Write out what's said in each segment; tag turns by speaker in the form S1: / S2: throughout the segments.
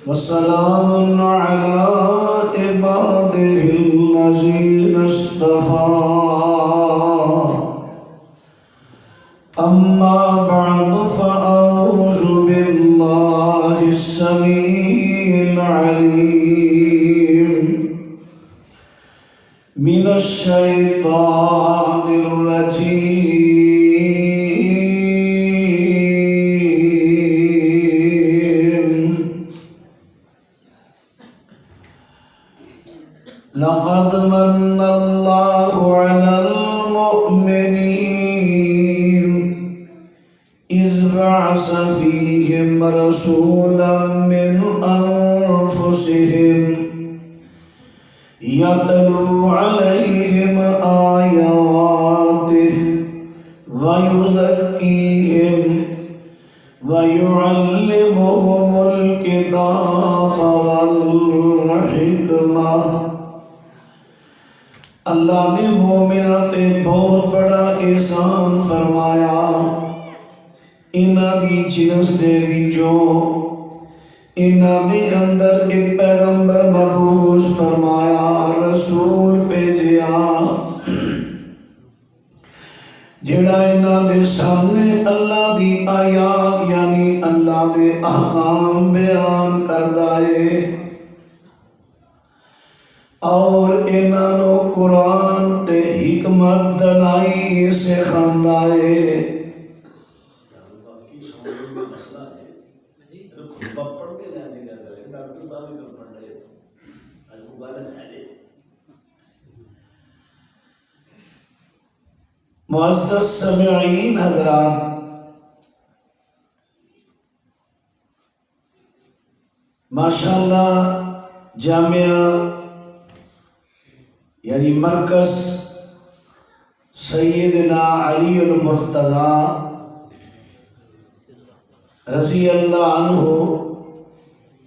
S1: وسلام على عباده الذين اصطفى أما بعد فأعوذ بالله السميع العليم من الشيطان الرجيم لقد من الله على المؤمنين إذ بعث فيهم رسولا من أنفسهم يتلو عليهم آياته ويزكيهم ويعلمهم الكتاب والحكمة۔ اللہ نے مومنوں تے بہت بڑا احسان فرمایا، انہاں دی جنس دے وچوں انہاں دے اندر ایک پیغمبر مبعوث فرمایا، رسول بھیجیا جڑا انہاں دے سامنے اللہ دی آیات یعنی اللہ دے احکام بیان کردا ہے اور انہاں نو قرآن تے حکمت دلائی سکھاندا ہے۔ معزز سامعین حضرات، ماشاءاللہ جامعہ یعنی مرکز سیدنا علی المرتضیٰ رضی اللہ عنہ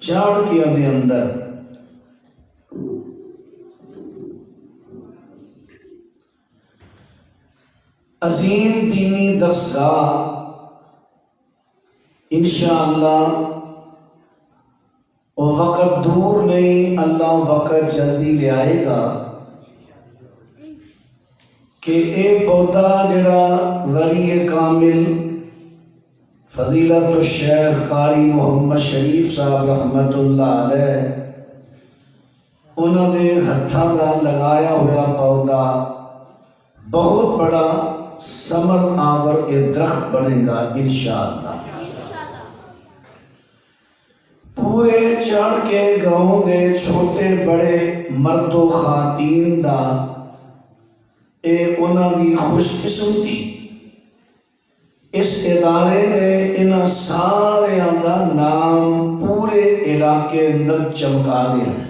S1: چاڑکیہ دے اندر عظیم دینی درسگاہ انشاءاللہ وہ وقت دور نہیں، اللہ وقت جلدی لے آئے گا کہ اے پودا جڑا ولی کامل فضیلت الشیخ قاری محمد شریف صاحب رحمت اللہ علیہ انہوں نے ہتھاں دا لگایا ہوا پودا بہت بڑا ثمر آور ایک درخت بنے گا انشاءاللہ۔ پورے چڑھ کے گاؤں دے چھوٹے بڑے مرد و خواتین دا اے انہاں دی خوش قسمتی، اس ادارے نے انہاں سارے دا نام پورے علاقے اندر چمکا دیا ہے۔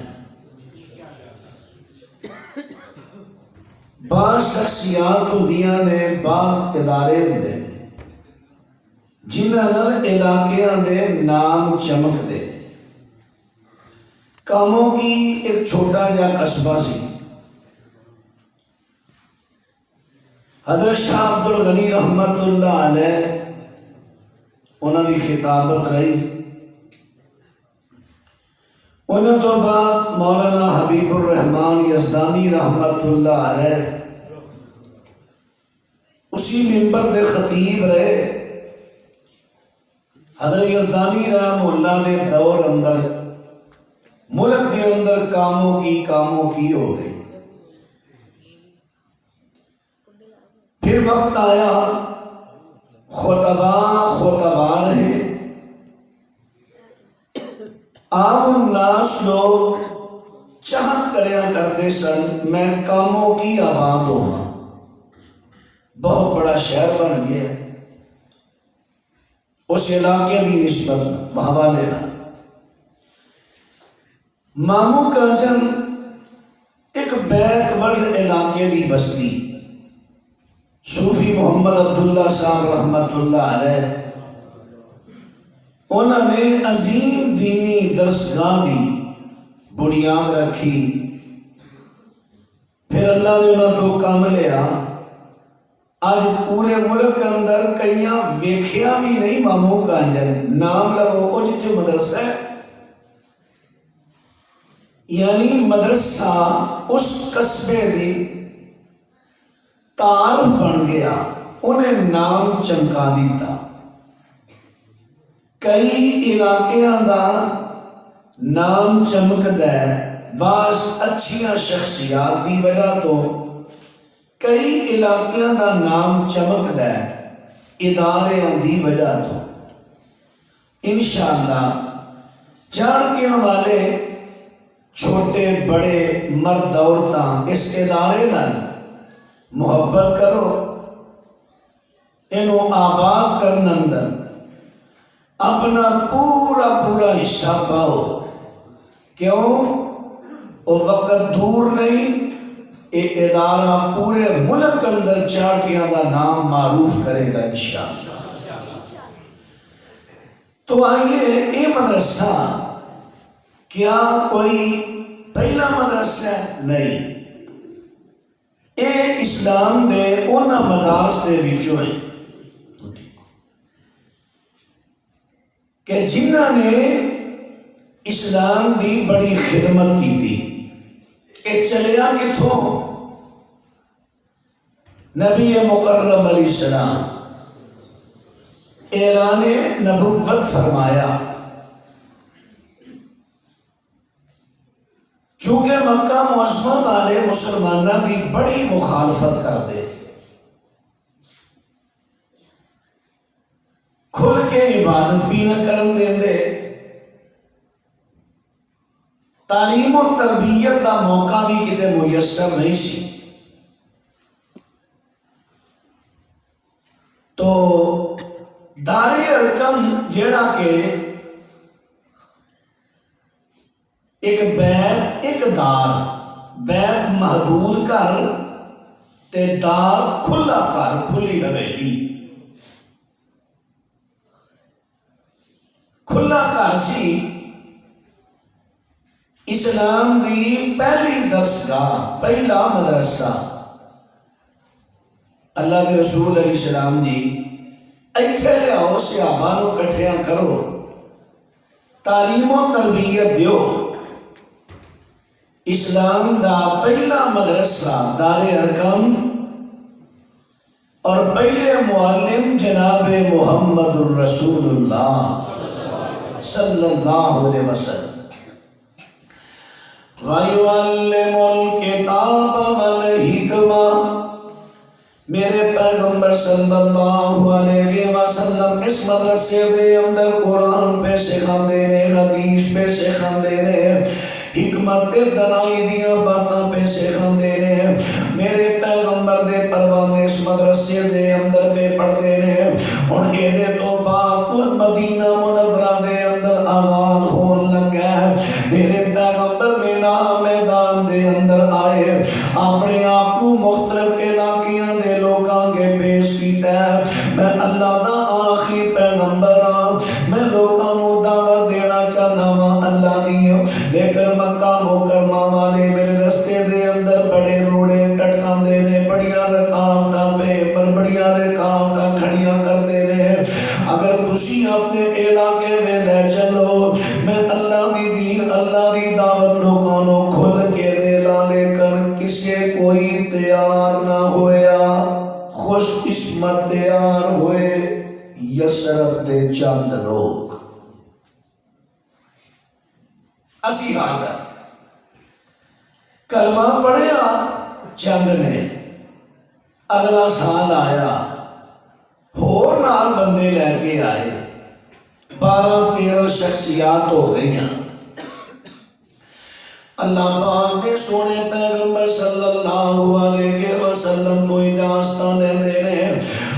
S1: بعض شخصیات ہوندیاں نے، بعض ادارے ہوندے جنہاں نال علاقیاں دے نام چمک دے۔ کاموں کی ایک چھوٹا جا قصبہ سی، حضرت شاہ عبدالغنی رحمت اللہ علیہ انہوں نے خطابت رہی، انہوں تو بعد مولانا حبیب الرحمان یزدانی رحمت اللہ علیہ اسی منبر دے خطیب رہے۔ حضرت یزدانی رحمہ اللہ نے دور اندر ملک کے اندر کاموں کی ہو گئی۔ پھر وقت آیا خطبہ رہے، عام الناس لوگ چاہت کریا کرتے سن میں کاموں کی آباد ہوں، بہت بڑا شہر بن گیا اس علاقے کی نسبت حوالے نہ۔ مامو کاجن ایک بیک ورڈ علاقے کی بستی، صوفی محمد عبداللہ صاحب رحمت اللہ علیہ انہوں نے عظیم دینی درسگاہ دی بنیاد رکھی۔ پھر اللہ نے انہوں کو کام لیا، آج پورے ملک کے اندر کئیاں ویکھیا بھی نہیں مامو کانجن نام لگو او جتھے مدرسہ ہے یعنی مدرسہ اس قصبے دی تعارف بن گیا، انہیں نام چمکا دیتا۔ کئی علاقیاں دا نام چمکدا ہے بعض اچھیاں شخصیات دی وجہ تو، کئی علاقیاں دا نام چمکدا ہے اداریاں دی وجہ تو۔ انشاءاللہ چاڑکیاں والے چھوٹے بڑے مرد عورتاں اس ادارے نال محبت کرو، انہوں آباد کرن اندر اپنا پورا حصہ پاؤ۔ کیوں؟ وہ وقت دور نہیں، یہ ادارہ پورے ملک اندر چاڑکیاں دا نام معروف کرے گا انشاءاللہ۔ تو آئیے، یہ مدرسہ کیا کوئی پہلا مدرسہ نہیں، یہ اسلام دے انہاں مدارس دے وچوں ہے کہ جنہاں نے اسلام دی بڑی خدمت کی تھی۔ کہ چلیا کتھوں؟ نبی مکرم علیہ السلام اعلان نبوت فرمایا، چونکہ مکہ معظمہ والے مسلمانوں کی بڑی مخالفت کرتے، کھل کے عبادت بھی نہ کرن دے، تعلیم و تربیت کا موقع بھی کتے میسر نہیں سی۔ تو دار ارقم جیڑا کہ ایک بیت ایک دار، بیت محدود گھر تے دار کھلا گھر، کھلی حویلی، کھلا گھر سی اسلام دی پہلی درسگاہ، پہلا مدرسہ۔ اللہ کے رسول علیہ السلام جی ایتھے لیاؤ، صحابہ نو کٹھیاں کرو، تعلیم و تربیت دیو۔ اسلام دا پہلا مدرسہ دار ارقم اور پہلے معلم جناب محمد الرسول اللہ صلی اللہ علیہ وسلم۔ وَيُعَلِّمُ الْكِتَابَ وَالْحِکْمَةَ، میرے پیغمبر صلی اللہ علیہ وسلم اس مدرسے دے اندر قرآن پہ سکھاندے نے، حدیث پہ سکھاندے نے، حکمت دلائی دیاں باتاں پہ سکھاندے نے۔ میرے پیغمبر دے پروانے اس مدرسے دے اندر پہ پڑھتے نے۔ اور یہ تو بات مدینہ منورہ دے اندر آغاز ہون لگا ہے۔ میرے پیغمبر میدان دے اندر آئے، اپنے آپ کو مختلف علاقیاں دے لوگاں کے پیش کیتا ہے، میں اللہ دا آخری پیغمبر ہاں، میں لوگاں نو دعوت دینا چاہنا ہوں اللہ دی۔ لیکن مکہ مکرمہ والے میرے رستے دے اندر بڑے روڑے کٹکاں دے نے، بڑیاں رکاوٹاں پہ پر بڑیاں رکاوٹاں کھڑیاں کر دے نے۔ اگر تسی اپنے علاقے میں لے چلو، میں اللہ دی دین اللہ دی دعوت لوگاں نو کھل کے دے لا، لیکن کسے کوئی تیار نہ ہویا۔ خوش قسمت تیار ہوئے یسرت دے چند لوگ۔ اسی حالت کلمہ پڑھیا چند نے، اگلا سال آیا ہور نال بندے لے کے آئے، 12-13 شخصیات ہو گئیاں۔ اللہ پاک دے سونے پیغمبر صلی اللہ علیہ وسلم کو اجازت لیندے نے،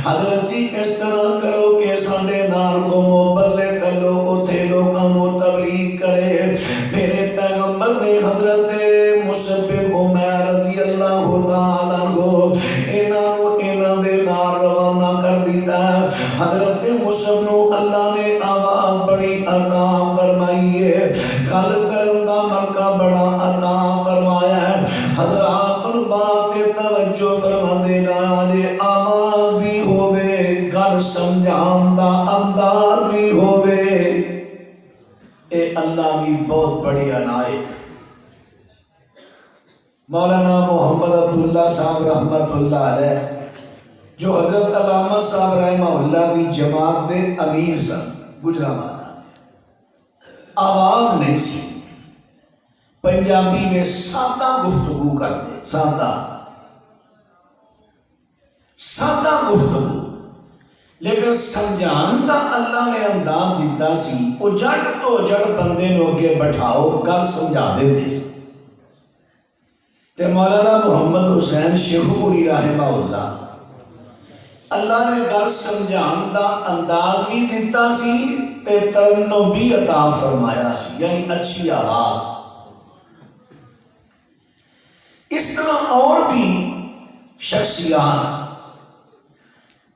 S1: حضرت جی اس طرح کرو کہ ساڈے نال کو مبلغ کرو، اوتھے لوکاں نو تبلیغ کرے۔ میرے پیغمبر نے حضرت مصعب بن عمیر رضی اللہ تعالیٰ عنہ انہاں دے نال روانہ کر دیتا ہے۔ حضرت مصعب نو اللہ نے آواز بڑی عطا فرمائی ہے، گل کرن دا موقع بڑا عطا فرمایا ہے۔ حضرات بات کے توجہ فرماندے نال آواز بھی ہووے، گل سمجھان دا انداز بھی ہووے، اے اللہ کی بہت بڑی عنایت۔ مولانا محمد عبداللہ صاحب رحمت اللہ علیہ جو حضرت علامہ صاحب رحمہ اللہ کی جماعت دے امیر سن گجرانوالہ آواز نہیں سی پنجابی میں سادہ گفتگو کرتے سادہ گفتگو لیکن سمجھان دا اللہ نے انداز دیتا سی وہ جڑ تو جڑ بندے نو اگے بٹھاؤ گل سمجھا دیتے تے مولانا محمد حسین شیخوپوری رحمہ اللہ نے گل سمجھان دا انداز بھی دیتا سی تے ترنم بھی عطا فرمایا سی یعنی اچھی آواز اس طرح اور بھی شخصیات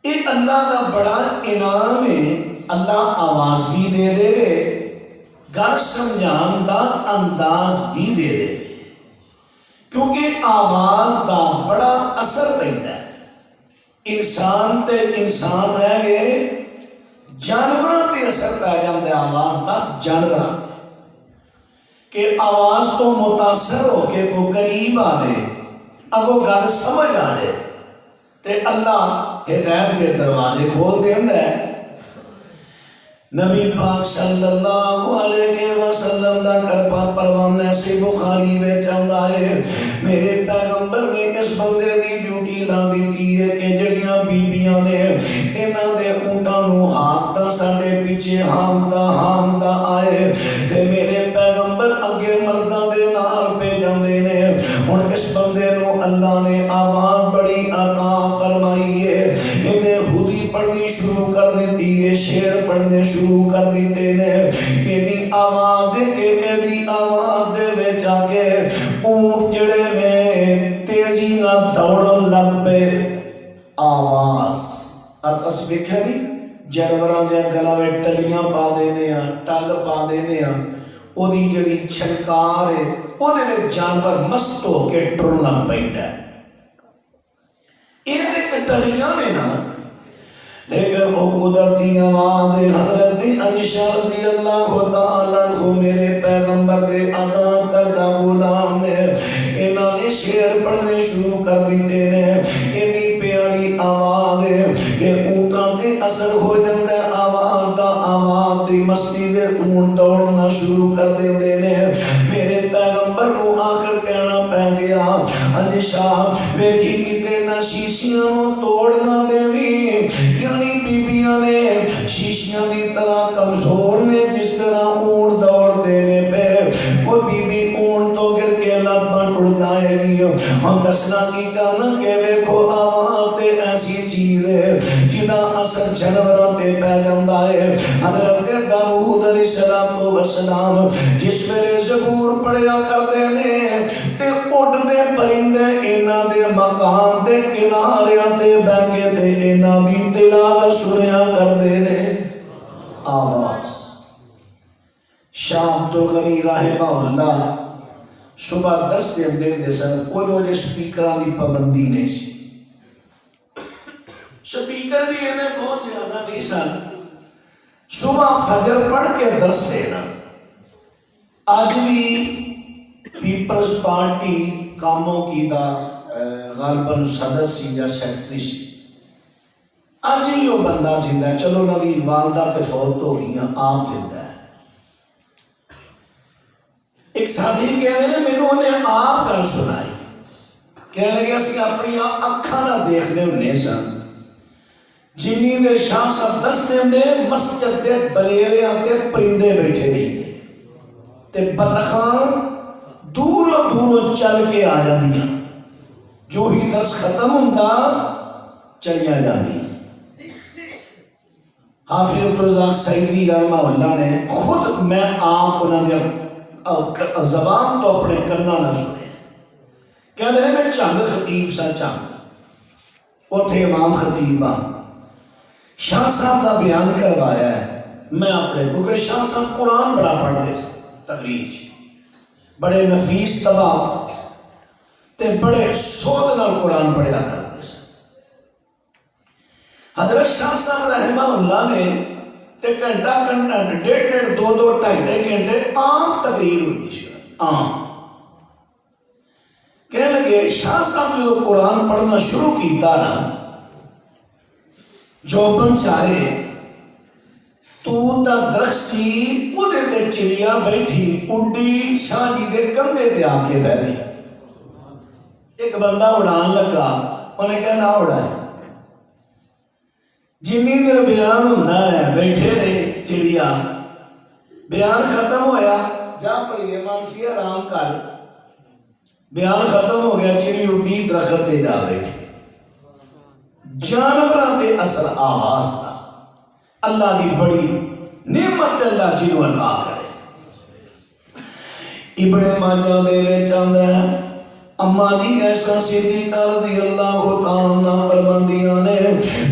S1: ایک اللہ کا بڑا انعام ہے اللہ آواز بھی دے دے گل سمجھان دا انداز بھی دے دے کیونکہ آواز دا بڑا اثر پہنتا ہے انسان تے انسان رہ گئے جانوراں تے اثر پہ جاندے آواز دا جانوراں کہ آواز تو متاثر ہو کے کو قریب آ دے اگو گل سمجھ آ دے تے اللہ ہدایت کے دروازے کھول دیندا ہے نبی پاک صلی اللہ علیہ وسلم دا کرپا پروان ایسے بخاری میں چاہتا ہے میرے پیغمبر نے اس بندے دی ڈیوٹی لا دیتی ہے کہ جڑیاں بیبیاں نے انہاں دے اونٹاں نو ہاتھ دا ساڈے پیچھے ہامدا آئے تے میرے پیغمبر اگے مرداں دے نال پہ جاندے نے ہن اس بندے نو اللہ نے آواز بڑی عطا فرمائی ہے انہیں خودی پڑھنی شروع کر دیتی ہے شعر پڑھنے شروع کر دیتے نے اینی آواز دے کے ایدی آواز دے وچ آ کے اونٹ جڑے میں تیزی نہ دوڑن لگ پے آواز اس ویکھیا نہیں جانوراں دے گلاں وچ ٹلیاں پا دینے آ ٹل پا دینے آ اودی جڑی چھنکار ہے اودے وچ جانور مست ہو کے ٹرن لگ پیندا ہے یہ ٹلیاں نے نا لیکن وہ قدرتی آواز حضرت عائشہ رضی اللہ تعالیٰ عنہ میرے پیغمبر دے آزاد کردہ غلام نے انہوں نے شعر پڑھنے شروع کر دیتے ہیں اتنی پیاری آواز ہے کہ اونٹاں تے اثر ہو جاتا ہے آواز دی مستی میں اونٹ دوڑنا شروع کر دیتے ہیں میرے پیغمبر کو آخر کہنا پہ گیا عائشہ ویکھی کتے نہ شیشیاں توڑنا دیوی یعنی بیبیاں نے شیشیاں دی طرح کمزور نے جس طرح اونٹ دوڑ دینے پہ وہ بی بی اونٹ تو گر کے لباں ٹوٹ جائے گی ہم دسنا کی کہنا کہ ویکھو آواز تے ایسی چیز ہے جنا اثر جانوراں تے پہ جاندا ہے حضرت داؤد علیہ السلام جس میرے زبور پڑھیا کردے نے تے اڑ دے پرندے انہاں دے مقام دے کناریاں تے بیٹھ کے تے انہاں دی تلاوت سنیا کردے نے آواز شاہ عبدالغنی رحمہ اللہ صبح 10 دے سن کوئی وجہ سپیکران دی پابندی نہیں سی سپیکر بھی انہیں بہت زیادہ نہیں سن صبح فجر پڑھ کے 10 دینا آج بھی پیپلز پارٹی کاموں کی دا غالباً صدر سی یا سیکٹری سی آج ہی وہ بندہ زندہ ہے چلو نبی والدہ تے فوت ہو گئی ہیں آپ زندہ ہے ایک ساتھی کہنے نے میرے نے آپ کل سنائی کہنے لگے اسی اپنی اکھاں نہ دیکھنے انہیں سن جنہی دے شاہ صاحب 10 دے مسجد دے بلیرے آتے پرندے بیٹھے نہیں دے تے بطخان دوروں چل کے آ جاندیاں جو ہی درس ختم ہوتا چلیاں جاندیاں حافظ عبدالرزاق سعیدی رحمہ اللہ نے خود میں آپ انہوں نے زبان تو اپنے کرنا نہ سنے کہتے ہیں میں چنگ خطیب سا چنگ اتھے امام خطیب ہاں شاہ صاحب کا بیان کروایا ہے میں اپنے کیونکہ شاہ صاحب قرآن بڑا پڑھتے سے تقریر بڑے نفیس تباہ تے بڑے سود نال قرآن پڑھیا کرتے سے حضرت شاہ صاحب رحمہ اللہ نے تے گھنٹہ ڈیڑھ دو ڈھائی گھنٹے عام تقریر ہوتی ہے عام کہنے کہ شاہ صاحب جو قرآن پڑھنا شروع کیتا نا جوبن چارے تو دا درخت سی وہ تے چڑیا بیٹھی اڈی شاہ جی دے کندھے تے آ کے بہ گئی. ایک بندہ اڑان لگا انہیں کہا نہ اڑائے جنی دیر بیان ہونا ہے بیٹھے رہے چڑیا بیان ختم ہویا جا پلیے مانسی آرام کر بیان ختم ہو گیا چڑی اڈی درخت تے جا بیٹھی جانوراں تے اثر آواز تھا. اللہ دی بڑی نعمت اللہ جنوں عطا کرے. ابن ماجہ دے وچ آندا ہے اما جی ایسا صدیقہ رضی اللہ تعالیٰ فرماندیاں نے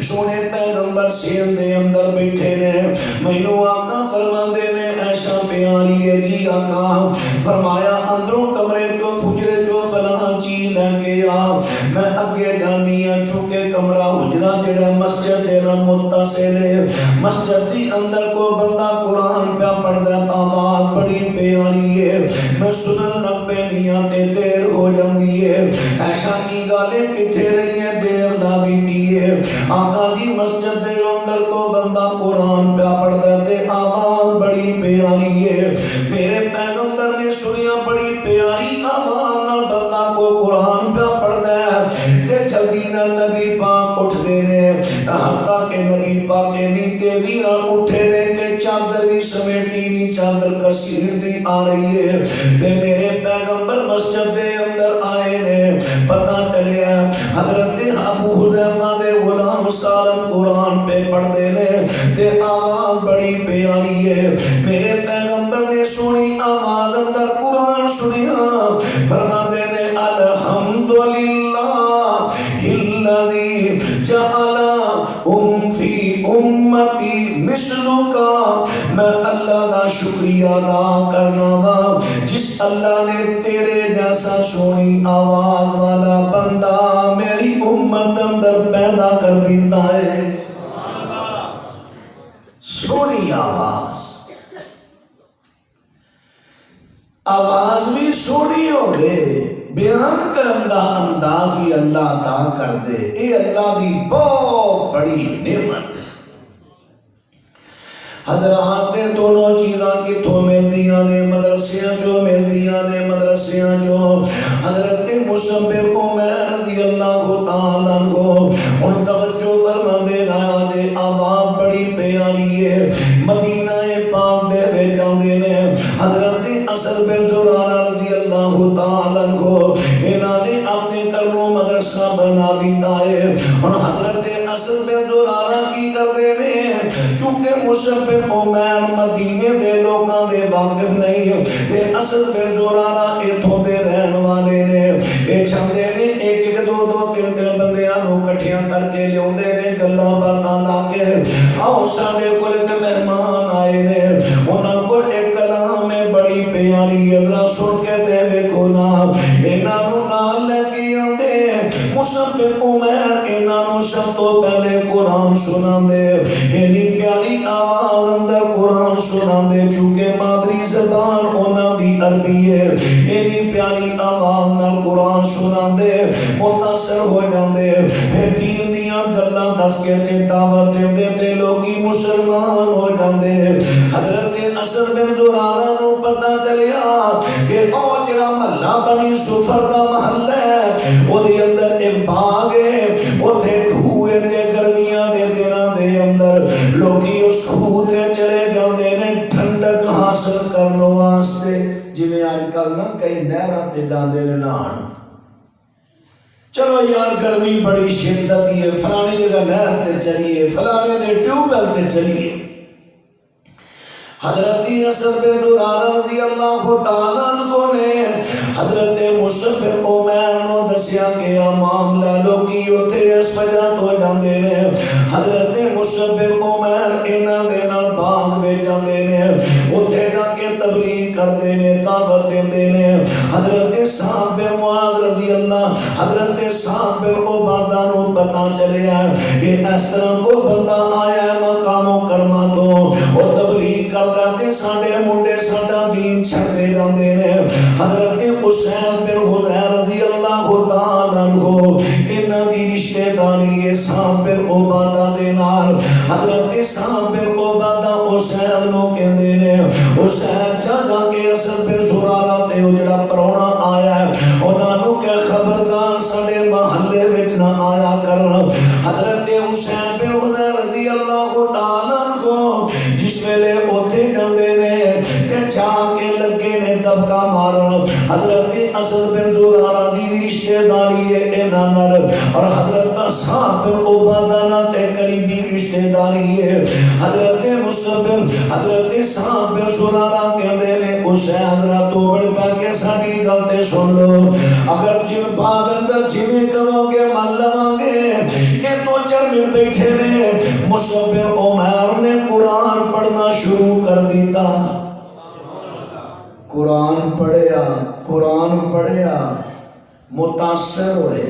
S1: سونے پیغمبر سین دے اندر بیٹھے نے مینوں آقا فرماندے نے ایسا پیاری ہے جی آقا فرمایا اندروں کمرے چو حجرے چو فلاں چیز لے کے آ میں اگے جانی ہاں چونکہ کمرہ حجرہ جڑا مسجد دے نال متصل ہے مسجد دی اندر کو بندہ قرآن پہ پڑھدا آواز بڑی پیاری ہے میں سنن لگ پینی ہاں تے دیر ہو جاندی ہے ایسا کی گالیں کتھے رہی ہیں دیر نہ بیتی ہے آقا جی مسجد دے اندر کو بندہ قرآن پہ پڑھدا تے آواز بڑی پیاری ہے میرے پیغمبر نے سنیا بڑی پیاری آواز نال بندہ کو قرآن پہ پڑھدا ہے تے جلدی نال نبی پاک اٹھ دے نے حتیٰ کہ نبی پاک نے تیزی نال اٹھے نے کہ چادر بھی سمیٹی نہیں چادر کثیر دی آ رہی ہے تے میرے پیغمبر مسجد دے اندر آئے نے پتہ چلیا حضرت ابو حذیفہ دے غلام سالم قرآن پہ پڑھ دے نے تے آواز بڑی پیاری ہے میرے پیغمبر نے سنی آواز اندر قرآن سنیا فرما دے نے الحمدللہ الذی جعل فی امتی مثلک میں اللہ دا شکریہ ادا کرنا وا جس اللہ نے تیرے جیسا سونی آواز والا بندہ میری امت اندر پیدا کر دیتا ہے. سونی آواز بھی سونی ہو گئے بیان کرن دا انداز بھی اللہ عطا کر دے اے اللہ دی بہت بڑی نعمت ہے. حضرات نے دونوں چیزاں کتھوں ملدیاں نے مدرسیاں جو ملدیاں نے مدرسیاں جو حضرت مصعب عمیر رضی اللہ تعالیٰ عنہ ان توجہ فرماندے نے آواز بڑی پیاری ہے مدینہ پاک دے وچ آندے نے حضرت اسد بن زرارہ رضی اللہ تعالیٰ عنہ انہاں نے اپنے گھروں مدرسہ بنا دیتا ہے اور حضرت اسد بن زرارہ کی کردے نے چونکہ مصعب عمیر مدینے دے لوکاں دے واقف نہیں تے اسد بن زرارہ ایتھوں دے رہن والے نے اے چاہندے نے ایک ایک دو دو تین تین بندیاں نوں اکٹھیاں کر کے لیاوندے نے گلاں باتاں لا کے آؤ ساڈے کول ایک مہمان آئے نے انہاں کول ایک کلام ہے بڑی پیاری ذرا سن کے تے ویکھو نا انہاں نوں نال لے کے آندے مصعب عمیر انہاں نوں سب تو پہلے قرآن سناندے اینی پیاری آواز اندر قرآن سناندے چونکہ مادری زبان انہاں دی عربی ہے اینی پیاری آواز نال قرآن سناندے متاثر ہو جاندے پھر دین دیاں گلاں دس کے تے دعوت دیندے تے لوگی مسلمان ہو جاندے. حضرت اسد بن زرارہ نوں پتہ چلیا کہ او جڑا محلہ بنی صفر دا محلہ ہے او دے اندر ایک باغ ہے اوتھے کھوئے تے گرمیاں دے دناں دے اندر لوگی اس کھوہ تے چلے جاندے نے ٹھنڈک حاصل کرن واسطے جویں اج کل نا کئی نہراں تے جاندے نے نہان چلو یار گرمی بڑی شدت ہے فلانی جگہ نہر تے چلیے فلانے دے ٹیوب ویل تے چلیے. حضرت اسد بن زرارہ رضی اللہ تعالیٰ عنہ نے حضرت مصعب عمیر نوں دسیا کہ معاملہ لوگی اوتھے اس وجہ تو جاندے نے حضرت مصعب عمیر انہاں دے نال باغ وچ جاندے نے اوتھے جا کے تبلیغ کردے نے دعوت دیندے نے. حضرت سعد بن معاذ رضی اللہ حضرت سعد بن عبادہ نوں پتہ چلیا کہ اس طرح کو بندہ آیا ہے مقام مکرمہ تو او تبلیغ کر تے ساڈے منڈے ساڈا دین چھڈ دے جاندے نے. حضرت حسین بن حذیر رضی اللہ حسین جا کے اسد بن زرارہ تے او جڑا پرونا آیا ہے انہاں نو کہ خبردار ساڈے محلے وچ نہ آیا کرن۔ حضرت حسین بن حضیر رضی اللہ تعالیٰ عنہ جس ویلے اوتھے جاندے نے تے جا کے لگے نے دبکا مارن۔ حضرت اسد بن زرارہ دی رشتہ داری ہے انہاں نال اور حضرت صاحب بن عبادہ نال تے قریبی رشتہ داری ہے۔ حضرت مصعب حضرت صاحب بن زرارہ کہندے نے حسین حضرت توبڑ پا کے ساڈی گل تے سن لو، اگر جن باغ اندر جویں کرو گے مان لواں گے۔ یہ تو چرمن بیٹھے نے مصعب بن عمیر نے قرآن پڑھنا شروع کر دیتا، قرآن پڑھیا متاثر ہوئے،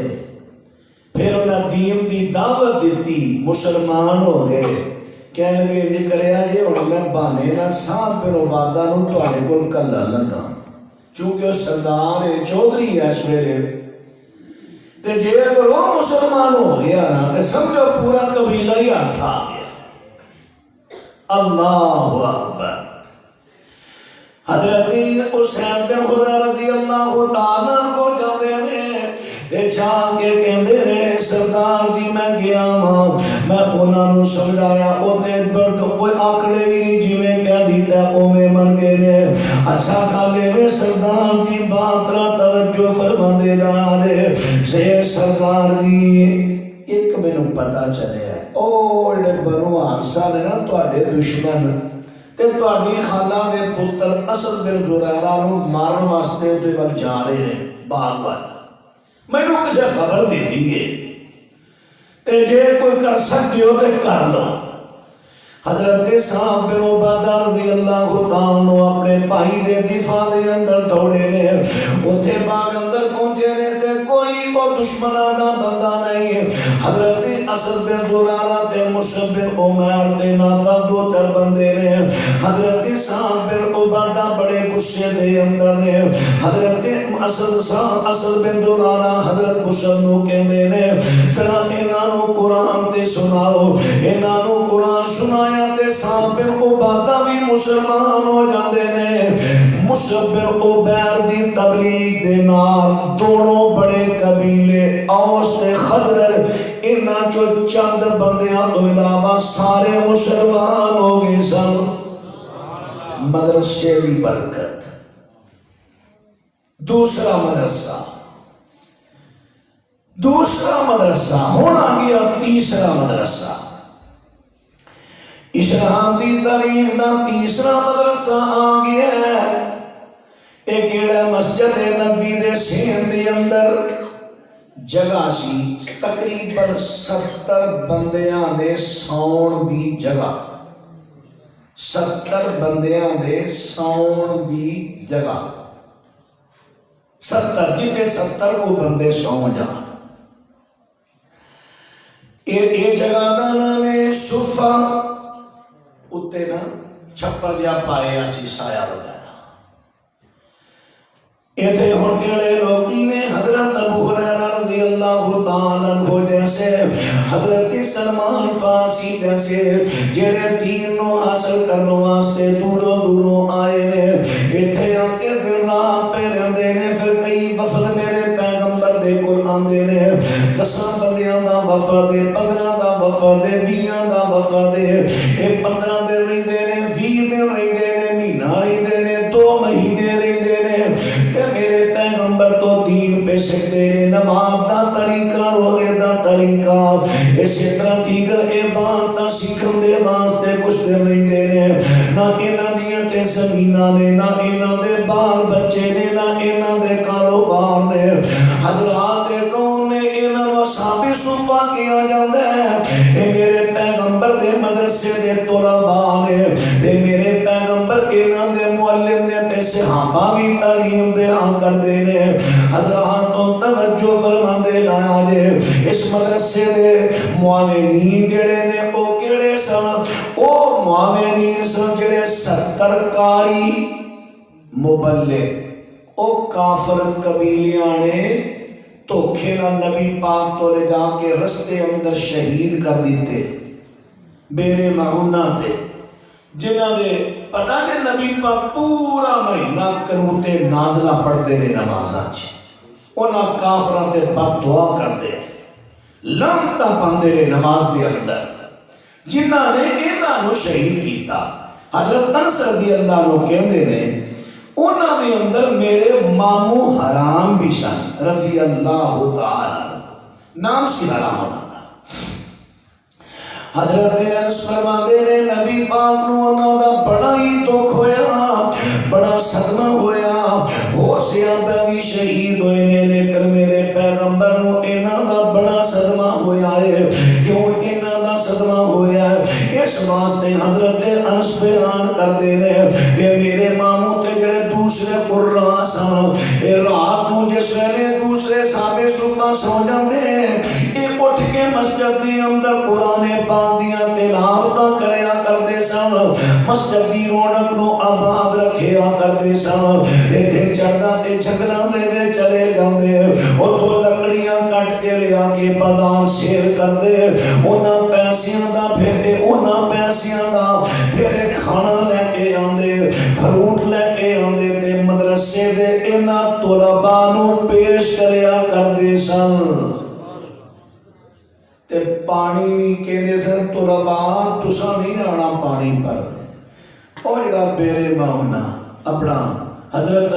S1: پھر انہیں دین دی دعوت دیتی، مسلمان ہو گئے۔ کہنے لگے انج کریا جی ہن میں بہانے نال صاحب بن عبادہ نوں تہاڈے کول کلن لگا، چونکہ وہ سردار ہے چودھری ہے اس ویلے، تے جے اگر وہ مسلمان ہو گیا نا تے سمجھو پورا قبیلہ ہی ہاتھ آ گیا۔ اللہ اکبر۔ حضرت حسین بن حضیر رضی اللہ تعالیٰ عنہ جاندے نے تے جا کے کہندے نے سردار جی میں گیا ہاں، میں انہاں نوں سمجھایا او تے بڑھ کوئی آکڑے بھی نہیں جویں کہہ دیتا اوویں من گئے نے۔ اچھا کالے میں سردار جی بات را توجہ فرماندے جانے سے سردار جی ایک مینوں پتہ چلیا ہے او جڑے بنو حارثہ نے نا تواڈے دشمن تے تواڈی خالہ دے پتر اسد بن زرارہ نوں مارن واسطے اودے ول جا رہے ہیں باغ ول، مینوں کسے خبر دیتی ہے تے جے کوئی کر سکتے ہو تے کر لو۔ حضرت صاحب بن عبادہ رضی اللہ تعالیٰ اپنے بھائی دے دفاع دے اندر دوڑے نے، اوتھے باغ اندر پہنچے نے تے کوئی وہ دشمناں دا بندہ نہیں ہے۔ حضرت اسد بن زرارہ تے مصعب بن عمیر تے ناتا دو تر بندے نے۔ حضرت صاحب بن عبادہ بڑے غصے دے اندر نے۔ حضرت اسد بن زرارہ حضرت مصعب نو کہندے نے ذرا انہاں نو قرآن تے سناؤ، انہاں نو قرآن سنایا تے صاحب بن عبادہ بھی مسلمان ہو جاندے نے۔ مصعب بن عمیر دی تبلیغ دے نال دونوں بڑے قبیلے اوس تے خزرج انہاں چو چند بندیاں تو علاوہ سارے مسلمان ہو گئے سن۔ مدرسے دی برکت۔ دوسرا مدرسہ ہونا گیا تیسرا مدرسہ، اسلام دی تاریخ دا تیسرا مدرسہ آ گیا ہے۔ ایک ایڑا مسجد نبی دے سین دی اندر جگہ سی تقریباً 70 بندیاں دے ساؤن دی جگہ، 70 بندیاں دے ساؤن دی جگہ، 70 جتے 70 کو بندے سو جان۔ یہ جگہ دا نام ہے صفہ، اتے نا چھپر جا پائے اسی سایہ وغیرہ۔ ایتھے ہن کیڑے لوکی نے حضرت ابو ہریرہ رضی اللہ تعالیٰ عنہ جیسے، حضرت سلمان فارسی جیسے جڑے دین نو حاصل کرنے واسطے دوروں دوروں آئے نے، ایتھے آ کے دن رات پہ رہندے نے۔ پھر کئی وفد میرے پیغمبر دے کول آندے نے، 10 بندیاں دا وفد، 15 دا وفد، 20 دا وفد، 15 دن رہندے نے، 20 دن رہندے نے، مہینہ رہندے نے، 2 مہینے رہندے نے۔ کہ میرے پیغمبر تو دین پہ سکتے ہیں، نماز دا طریقہ، روزے دا طریقہ، اسی طرح دیگر عبادت سیکھن دے واسطے کچھ دن رہندے نے۔ نہ انہاں دیاں تے زمیناں نے، نہ انہاں دے بال بچے نے، نہ انہاں دے کاروبار نے۔ حضرات دے کون نے انہاں نوں صحابی صفہ کیا جاندا ہے۔ اے میرے پیغمبر دے مدرسے دے طلباء نے، اے میرے پیغمبر انہاں دے معلم نے تے صحابہ بھی تعلیم دے کردے نے۔ حضرات تو توجہ فرماندے لایا جے، اس مدرسے دے معاونین جڑے نے او کیڑے سن؟ او معاونین سن جڑے 70 قاری مبلغ او کافر قبیلیاں نے دھوکے نال نبی پاک تو لے جا کے رستے اندر شہید کر دیتے، میرے معاونہ تھے جنہاں دے پتہ کہ نبی پاک پورا مہینہ قنوت نازلہ پڑھتے رہے نمازاں چ انہاں کافراں تے بد دعا کردے لعنتاں پاندے رہے نماز دے اندر جنہاں نے انہاں نو شہید کیتا۔ حضرت انس رضی اللہ عنہ کہندے نے انہاں دے اندر میرے ماموں حرام بھی سن رضی اللہ تعالی عنہ، نام سی حرام ہونا۔ حضرت انس فرماندے نے نبی پاک نو انہاں دا بڑا ہی دکھ ہویا، بڑا صدمہ ہویا، ہو صحابہ بھی شہید ہوئے نے، لیکن میرے پیغمبر نو انہاں دا بڑا صدمہ ہویا ہے۔ کیوں انہاں دا صدمہ ہویا ہے؟ اس واسطے حضرت انس بیان کردے نے کہ میرے ماموں تے جڑے دوسرے قرآن سن، اے رات نو جس ویلے دوسرے صحابے صبح سو جاندے اے اٹھ کے مسجد دے اندر قرآن پاک دیاں تلاوتاں کریا کردے سن، مسجد دی رونق نو آباد رکھیا کردے سن۔ اے دن چڑھدا تے جنگلاں دے وچ چلے جاندے، اوتھوں لکڑیاں کٹ کے لیا کے بازار سیر کردے، انہاں پیسیاں دا پھر کھانا لے کے آندے، فروٹ لے کے آندے تے مدرسے دے انہاں طلباء نو پیش کریا کردے سن۔ تے پانی بھی کہندے سن طلباء تساں نہیں جانا پانی پر۔ اور جڑا میرے مامنا اپنا حضرت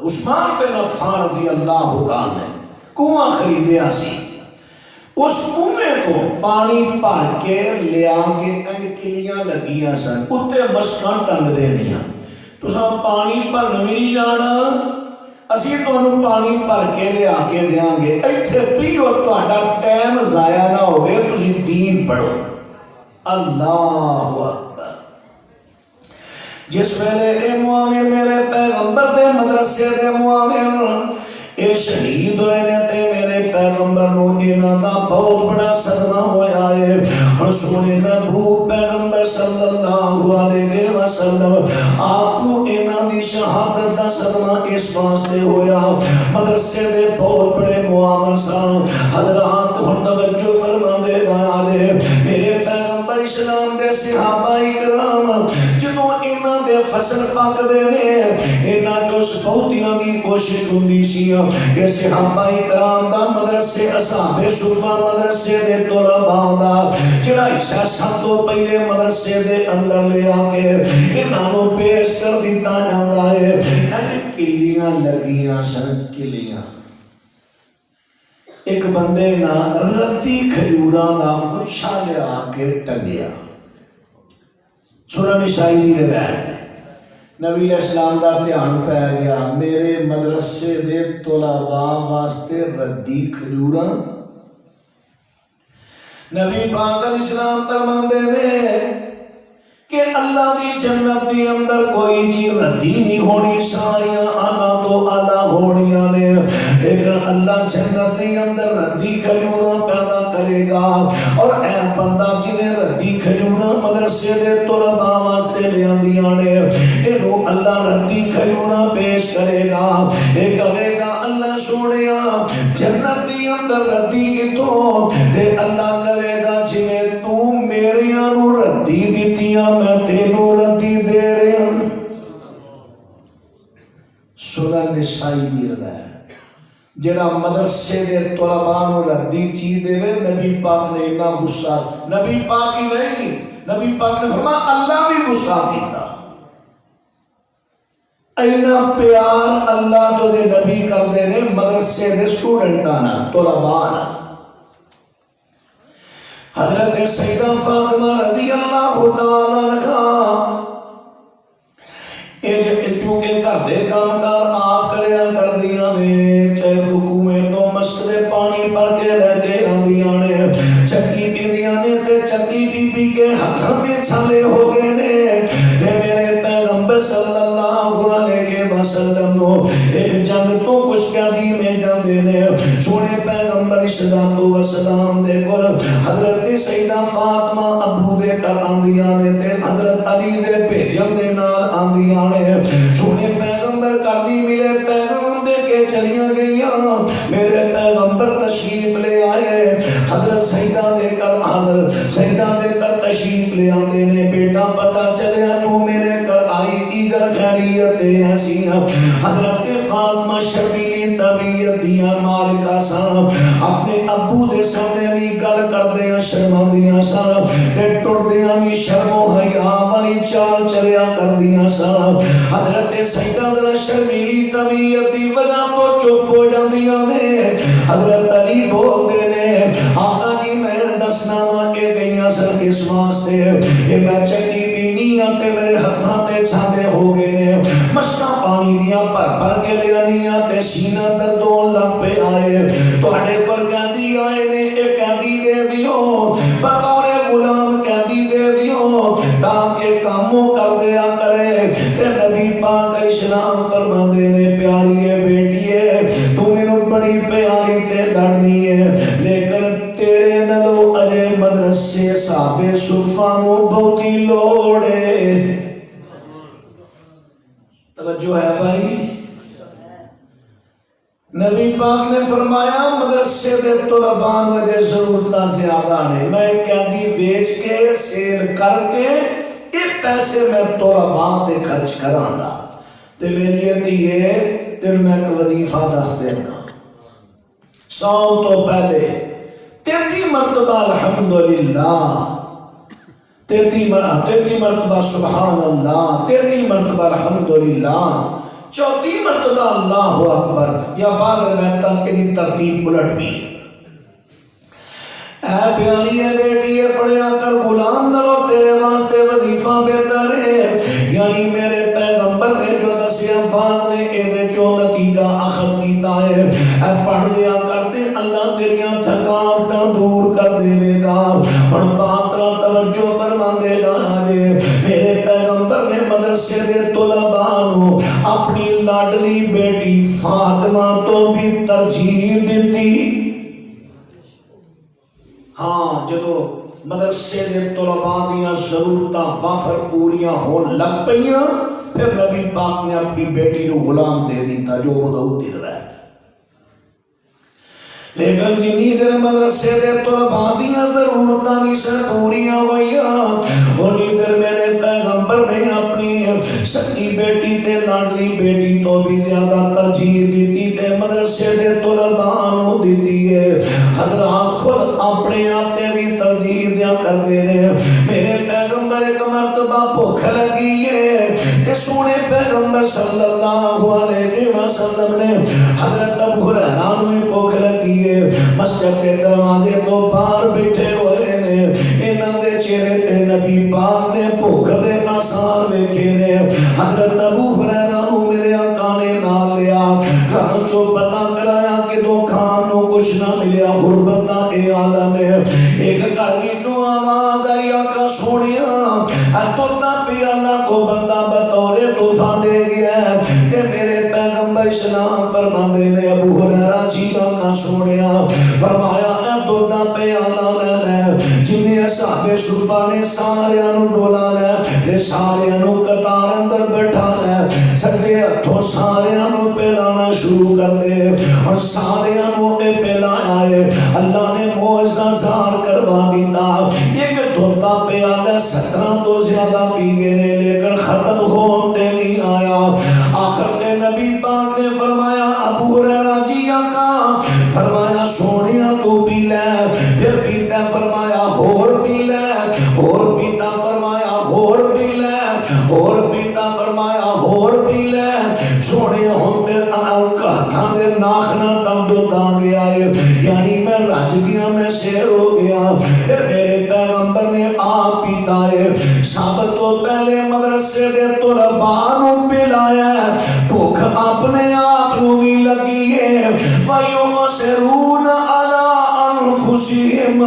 S1: عثمان بن عفان رضی اللہ تعالیٰ نے کنواں خریدیا سی، اس کنویں کو پانی بھر کے لیا کے کلیاں لگیاں سن، اتنے مشکاں ٹنگ دینیاں، تساں پانی بھرن بھی نہیں جانا، اسی تمہیں پانی بھر کے لیا کے دیاں گے، ایتھے پیو تہاڈا ٹائم ضائع نہ ہوئے، تسی دین پڑھو۔ اللہ اکبر۔ جس ویلے اے معاویہ میرے پیغمبر دے مدرسے دے معاویہ اے شہید ہوئے نے تے میرے پیغمبر نو انہاں دا بہت بڑا صدمہ ہویا ہے۔ رسول محبوب پیغمبر صلی اللہ علیہ وسلم آپ کو انہاں دی شہادت دا صدمہ اس واسطے ہویا، مدرسے دے بہت بڑے معاون سن۔ حضرات ہن توجہ فرما دے گالے، میرے پیغمبر اسلام دے صحابہ کرام جدوں انہاں دے فصل پک دے نے، انہاں جو سپوتیاں دی کوشش ہوندی سی کہ صحابہ کرام دا مدرسے اصحاب صفہ مدرسے دے طلباء دا جڑا حصہ سب تو پہلے مدرسے دے اندر لے آ کے انہاں نو پیش کر دیتا جاندا ہے۔ کلیاں لگیاں سن، کلیاں۔ ایک بندے نا ردی کھجوراں دا گچھا لے آ کے ٹنگیا، سورہ نسائی دی روایت ہے۔ نبی علیہ السلام دا دھیان پہ گیا، میرے مدرسے دے طلباء واسطے ردی کھجوراں۔ نبی پاک علیہ السلام فرماندے نے کہ اللہ دی جنت دی اندر کوئی چیز ردی نہیں ہونی، ساریاں اعلیٰ تو اعلیٰ ہونیاں نے، لیکن اللہ جنت دی اندر ردی کھجوراں پیدا کرے گا۔ اور اے بندہ جنہیں ردی کھجوراں مدرسے دے طلباء واسطے لے آندیاں نے، انہوں اللہ ردی کھجوراں پیش کرے گا۔ اے کہے گا اللہ سونیا جنت دی اندر ردی کتوں؟ اے اللہ کہے گا جنہیں تو میریاں نو ردی دیتیاں میں تینوں ردی دے رہے ہیں۔ سورہ نسائی دی روایت جڑا مدرسے دے طلباء نو ردی چیز دے وے، نبی پاک نے اتنا غصہ، نبی پاک ہی نہیں، نبی پاک نے فرمایا اللہ بھی غصہ کیتا۔ اینا پیار اللہ تو دے نبی کر دے نے مدرسے دے سٹوڈنٹانا طلباء۔ حضرت سیدہ فاطمہ رضی اللہ تعالیٰ عنہا چونکہ گھر دے کام کار آپ کریا کر دیا نے، چاہے حکومت تو مسجد پانی پر کے لے کے آندیاں نے، چکی پیندیاں نے تے چکی پی پی کے ہتھاں تے چھالے ہو گئے نے۔ اے میرے پیغمبر صلی اللہ علیہ وسلم نو ایک جنگ تو کچھ کہتی میں جاندے نے، سونے پیغمبر اسلام تو وسلام دے کل حضرت سیدہ فاطمہ ابو دے کر آندیاں نے تے حضرت علی دے بھیجن دے نال آندیاں نے، سونے پیغمبر کرنی ملے پیغام دے کے چلیاں گئیاں، میرے پیغمبر تشریف لے آئے، حضرت سیدہ دے کر تشریف لے آندے نے، بیٹا پتہ چلیا تو میرے خیریت ایسی حضرت فاطمہ شرمیلی طبیعت دیاں مالکہ سن اپنے ابو دے سامنے بھی گل کردیاں شرماندیاں سن تے ٹردیاں بھی شرم و حیا والی چال چلیا کردیاں سن حضرت سیدہ شرمیلی طبیعت دی وجہ تو چپ ہو جاندیاں نے حضرت علی بولتے نے آقا جی میں دسنا وا کہ گئیاں سن کس واسطے کہ میں چنگی پینی تے میرے ہتھاں تے چھاندے ہو گئے نے مشکاں پانی دیاں پر کے لے آنیاں تے سینہ دردوں لگ پہ آئے تواڈے کول کہندی آئے نے اے کہندی دے دیو بطور غلام کہندی دے دیو تاکہ کاموں کر دیا کرے تے نبی پاک اسلام فرماندے نے پیاری ہے بیٹیے تو مینوں بڑی پیاری تے لڑنی ہے لیکن تیرے نلو اجے مدرسے صحابہ صفا نو بہتی لوڑ ہے توجہ ہے بھائی نبی پاک نے فرمایا مدرسے دے طلباء وجہ ضرورتاں زیادہ نے میں کہندی بیچ کے سیل کر کے یہ پیسے میں طلباء تے خرچ کراں گا تے میری دیے تے میں ایک وظیفہ دس دینا سو تو پہلے 33 مرتبہ الحمدللہ 33 مرتبہ سبحان اللہ 33 مرتبہ الحمدللہ 34 مرتبہ اللہ اکبر یا بعض روایتاں کے دی ترتیب الٹ بھی اے پیاری ہے بیٹی ہے پڑھیا کر غلام نلو تیرے واسطے وظیفہ بہتر ہے یعنی میرے پیغمبر نے جو دسیا بعض نے اے جو نتیجہ اخذ کیتا ہے اے پڑھ لیا کرتے اللہ تیریاں تھکاوٹاں دور کر دے گا اور پاترا توجہ فرما دے گا میرے پیغمبر نے مدرسے دے طلباء نو اپنی لاڈلی بیٹی فاطمہ تو بھی ترجیح دیتی ہاں جدو مدرسے دے طلباء دیاں ضرورتاں وافر پوریاں ہون لگ پئیاں پھر نبی پاک نے اپنی بیٹی کو غلام دے دیتا جو بغاوت دے رہا ہے لیکن جنہی دیر مدرسے دے طلباء دیاں ضرورتاں نہیں سے پوریاں ہوئیاں انہی دیر میرے پیغمبر نے اپنی سکی بیٹی تے لاڈلی بیٹی تو بھی زیادہ ترجیح دیتی تے مدرسے دے طلباء نو دیتی ہے حضرات خود اپنے آتے بھی ترجیح دیا کر دے رہے میرے پیغمبر ایک مرتبہ بھوک لگی ہے کہ سونے پیغمبر صلی اللہ علیہ وسلم نے حضرت ابو ہریرہ نو بھوک لگی مسجد کے دروازے تو باہر بیٹھے ہوئے نے انہاں دے چہرے تے نبی پاک نے بھوک دے آثار ویکھے نے حضرت ابو ہریرہ نو میرے آقا نے نال لیا گھر چوں پتہ کرایا کہ دو کھان نو کچھ نہ ملیا غربت دا اے عالم ہے ایک گھر کی تو آواز آئی آقا سونیا توتا پی اللہ کو بندہ بطور تحفہ دے گیا کہ میرے پیغمبر اسلام فرماندے نے ابو ہریرہ جی آقا سونیا فرمایا اے توتا پی اللہ لے لے جنہیں صحابہ صفا نے سارے انو ڈولا لے سارے انو قطار اندر بیٹھا لے سجدے ہتھوں سارے انو پہلانا شروع کر دے اور سارے انو پہ پہلایا ہے اللہ نے معجزہ ظاہر کروا دیتا ایک دھوتا پہ آلے 17 تو زیادہ پی گئے نے لیکن ختم ہوتے نہیں آیا آخر کے نبی پاک نے فرمایا ابو ہریرہ جی آقا فرمایا سونیا تو پی لے پھر پیتا فرمایا اور پی لے اور پیتا فرمایا اور پی لے اور پیتا فرمایا اور پی لے سونیا ہوتے ہتھاں دے ناخنا تک دتا گیا ہے یعنی میں رج گیا میں سیر ہو گیا پھر میرے پیغمبر نے آپ پیتا ہے سب تو پہلے مدرسے دے طلباء نو پلایا بھوک اپنے آپ نو بھی لگی ہے وَيُؤْثِرُونَ عَلَىٰ أَنفُسِهِمْ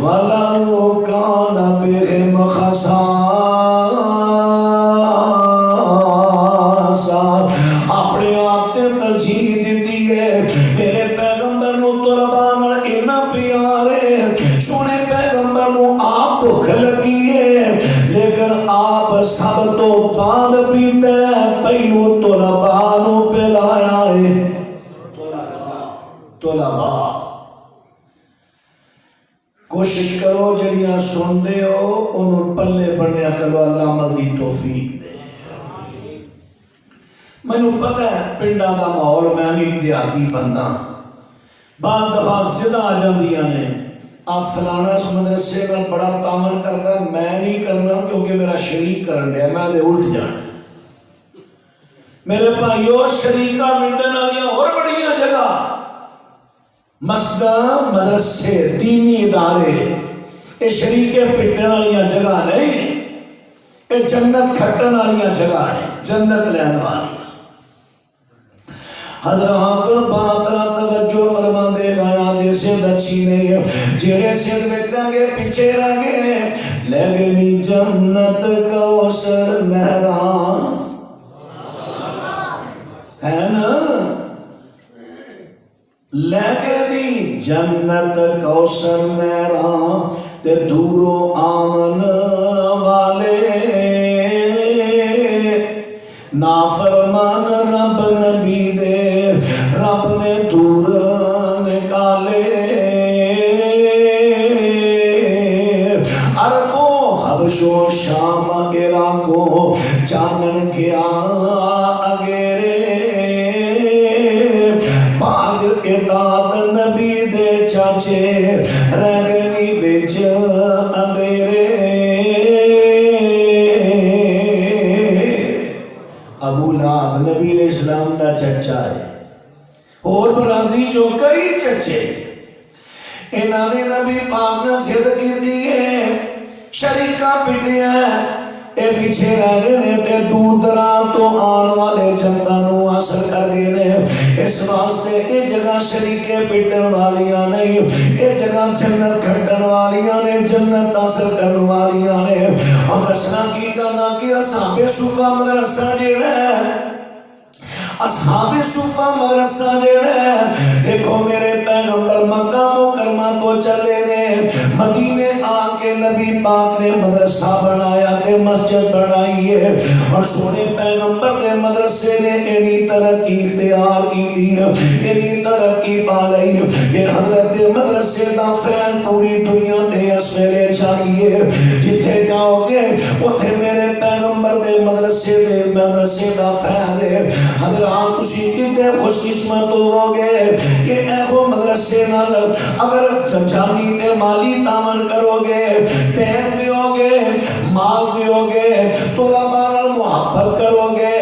S1: وَلَوْ كَانَ بِهِمْ خَصَاصَةٌ اپنے آپ تے ترجیح دیتی ہے میرے پیغمبر نو طلباء نال اینا پیارے سونے پیغمبر نو آپ بھوک لگی ہے لیکن آپ سب تو بعد پیتے پہلو طلباء نو پلایا ہے طلباء کوشش کرو جڑیاں سن دے ہو انہوں پلے بڑھنے کرو اللہ عمل دی توفیق دے مینوں پتہ ہے پنڈاں دا ماحول، میں بھی دیہاتی بندہ، بعض دفعہ ضداں آ جاندیاں نے، آپ فلانا اس مدرسے میں بڑا تعاون کرتا ہے، میں نہیں کرنا کیونکہ میرا شریک کرن ڈیا، میں دے الٹ جانا۔ میرے بھائیو، شریکہ منڈن والیاں اور بڑیاں جگہ، مسجد، مدرسے، دینی ادارے، یہ شریکے پٹن والیاں جگہ نہیں، یہ جنت کھٹن والیاں جگہ ہے، جنت لین والی۔ حضرات بات را توجہ فرما دے گایا، جیسے دچی نے جڑے سید وچ رہ گئے پیچھے رہ گئے، لے گئے نی جنت کوثر نہراں، ہے نا، لے گئے نی جنت کوثر نہراں، تے دوروں آمن والے نافرمان رب نبی دے، رب نے دور نکالے، عرب و حبش و شام عراق و جانن گیا اگیرے، باغ اطاعت نبی دے چاچے رہنی بچ اندھیرے۔ ابو لہب نبی علیہ السلام دا چچا ہے، اور برادری جو کئی چچے، انہاں نے نبی پاک نے ضد کیتی ہے، شریکہ پٹیا ہے، اے پیچھے رہ گئے نے تے دور دراز تو آن والے جنتاں نوں حاصل کر گئے نے، اس واسطے اے جگہ شریکے پٹن والیاں نہیں، اے جگہ جنت کھٹن والیاں نے، جنت حاصل کرن والیاں نے۔ ہم دسنا کی کرنا کہ اصحاب صفہ مدرسہ جڑا ہے، اصحاب صفہ مدرسہ جڑا ہے، دیکھو میرے پیغمبر مکہ مکرمہ تو چلے نے، مدینے آ کے نبی پاک نے مدرسہ بنایا تے مسجد بنائی ہے، اور سونے پیغمبر دے مدرسے نے اینی ترقی اختیار کی دی، اینی ترقی پا گئی کہ حضرت مدرسے دا فیض پوری دنیا تے اس ویلے چاہیے، جتھے جاؤ گے اتھے میرے پیغمبر دے مدرسے دا فیض ہے۔ حضرات تسی کتنے خوش قسمت ہو گے کہ ایہو مدرسے نال اگر جانی تے مالی تعاون کرو گے، ٹائم دیو گے، مال دیو گے، طلباء نال محبت کرو گے،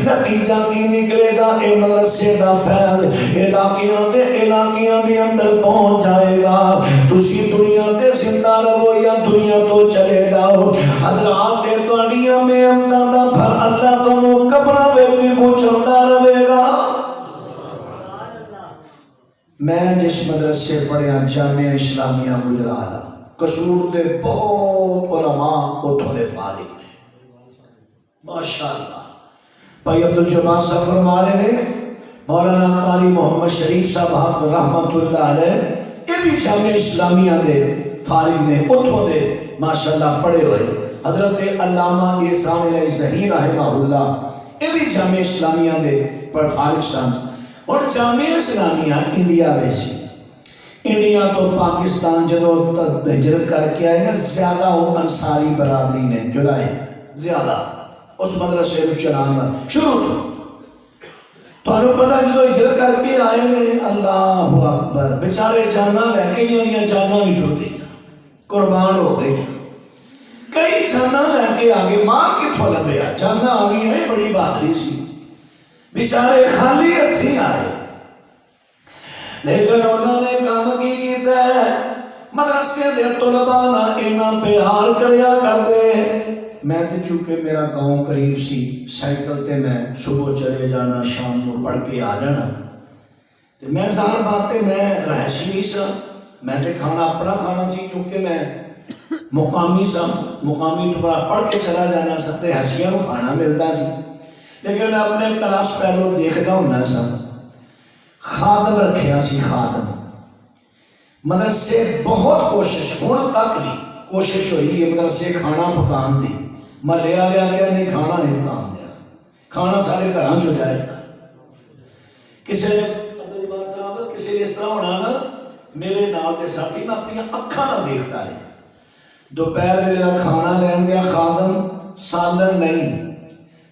S1: نتیجہ کی نکلے گا؟ اے مدرسے دا فیض علاقیاں دے اندر پہنچ جائے گا، تسی دنیا تے زندہ رہو یا دنیا تو چلے جاؤ۔ حضرات تے تواڈیاں محنتاں دا پھل اللہ تانوں قبراں وچ بھی پہنچاوندا رہے گا۔ میں جس مدرسے پڑھیا جامعہ اسلامیہ گجرالہ، قصور دے بہت علماء اتھوں دے فارغ نے، ماشاءاللہ۔ بھائی عبدالجبار صاحب فرما رہے نے، مولانا قاری محمد شریف صاحب رحمت اللہ علیہ، یہ بھی جامعہ اسلامیہ دے فارغ نے، اتھوں دے ماشاءاللہ پڑھے ہوئے۔ حضرت علامہ احسان علیہ ظہیر رحمہ اللہ، یہ بھی جامعہ اسلامیہ دے پر فارغ سن۔ اور جامعہ اسلامیہ انڈیا میں سی، انڈیا تو پاکستان جدو ہجرت کر کے آئے نا، زیادہ وہ انصاری برادری نے جڑائے، زیادہ اس مدرسے کو چلانا شروع تو انہوں پتہ جدو ہجرت کر کے آئے نے، اللہ اکبر، بیچارے جانا لے کے یا جانا بھی ٹوٹ گئی، قربان ہو گئی، کئی جانا لے کے آگے، ماں کتھوں لبیا، جانا آگئی ہے، بڑی بہادری سی، بیچارے خالی ہتھی آئے، لیکن انہوں نے کام کی کیتا ہے، مدرسے دے طلباء نہ اینا پیار کریا کر دے۔ میں تے چونکہ میرا گاؤں قریب سی، سائیکل تے میں صبح چلے جانا، شام کو پڑھ کے آ جانا، تے میں ظاہر باتیں میں رہائشی نہیں سا، میں تے کھانا اپنا کھانا سی، کیونکہ میں مقامی سا، مقامی تو بڑا پڑھ کے چلا جانا سا، تے حسیہ کو کھانا ملتا سی، لیکن میں اپنے کلاس پہلو دیکھتا ہوں سا، خادم رکھیا سی، خادم مدرسے بہت کوشش ہون تک بھی کوشش ہوئی ہے مدرسے کھانا پکان دی، میں لے آ گیا کہ نہیں کھانا نہیں پکان دیا، کھانا سارے گھراں چ جائے گا۔ کسی نے اس طرح ہونا نا، میرے نال دے ساتھی میں اپنی اکھاں نہ دیکھتا رہا، دوپہر ویلے دا کھانا لین گیا خادم، سالن نہیں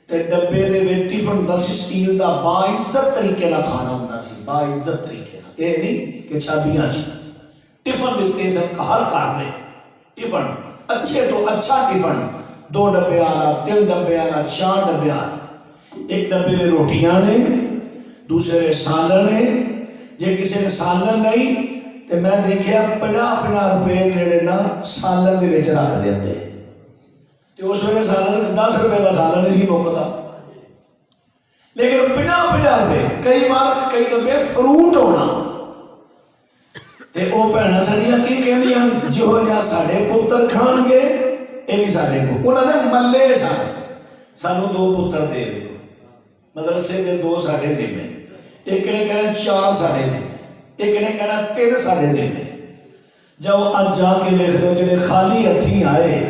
S1: تے ڈبے دے وچ ٹفن ہوتا سی سٹیل دا، باعزت طریقے نہ کھانا ہوتا سی، باعزت طریقے نہ، یہ نہیں کہ چھابیاں ٹفن دیتے سن ہر کار میں، ٹفن اچھے تو اچھا ٹفن، 2 ڈبے والا، 3 ڈبے والا، 4 ڈبے والا، ایک ڈبے میں روٹیاں نے، دوسرے میں سالن ہے، جے کسی نے سالن نہیں تو میں دیکھیا 50 روپے جڑے نا سالن دے وچ رکھ دیندے، تو اس ویلے سالن 10 روپے کا سالن نہیں سی مکتا، لیکن 50 روپے، کئی بار کئی ڈبے فروٹ ہونا، تے او بھੈਣਾਂ سڑیاں کی کہندیاں جو جا ساڈے پتر کھان گے اے بھی ساڈے کو، انہاں نے ملے سانو 2 پتر دے دیو، مدرسے دے 2 ساڈے ذمے، ایک نے کہنا 4 ساڈے ذمے، ایک نے کہنا 3 ساڈے ذمے۔ جب اج جا کے دیکھ لو جڑے خالی ہتھی آئے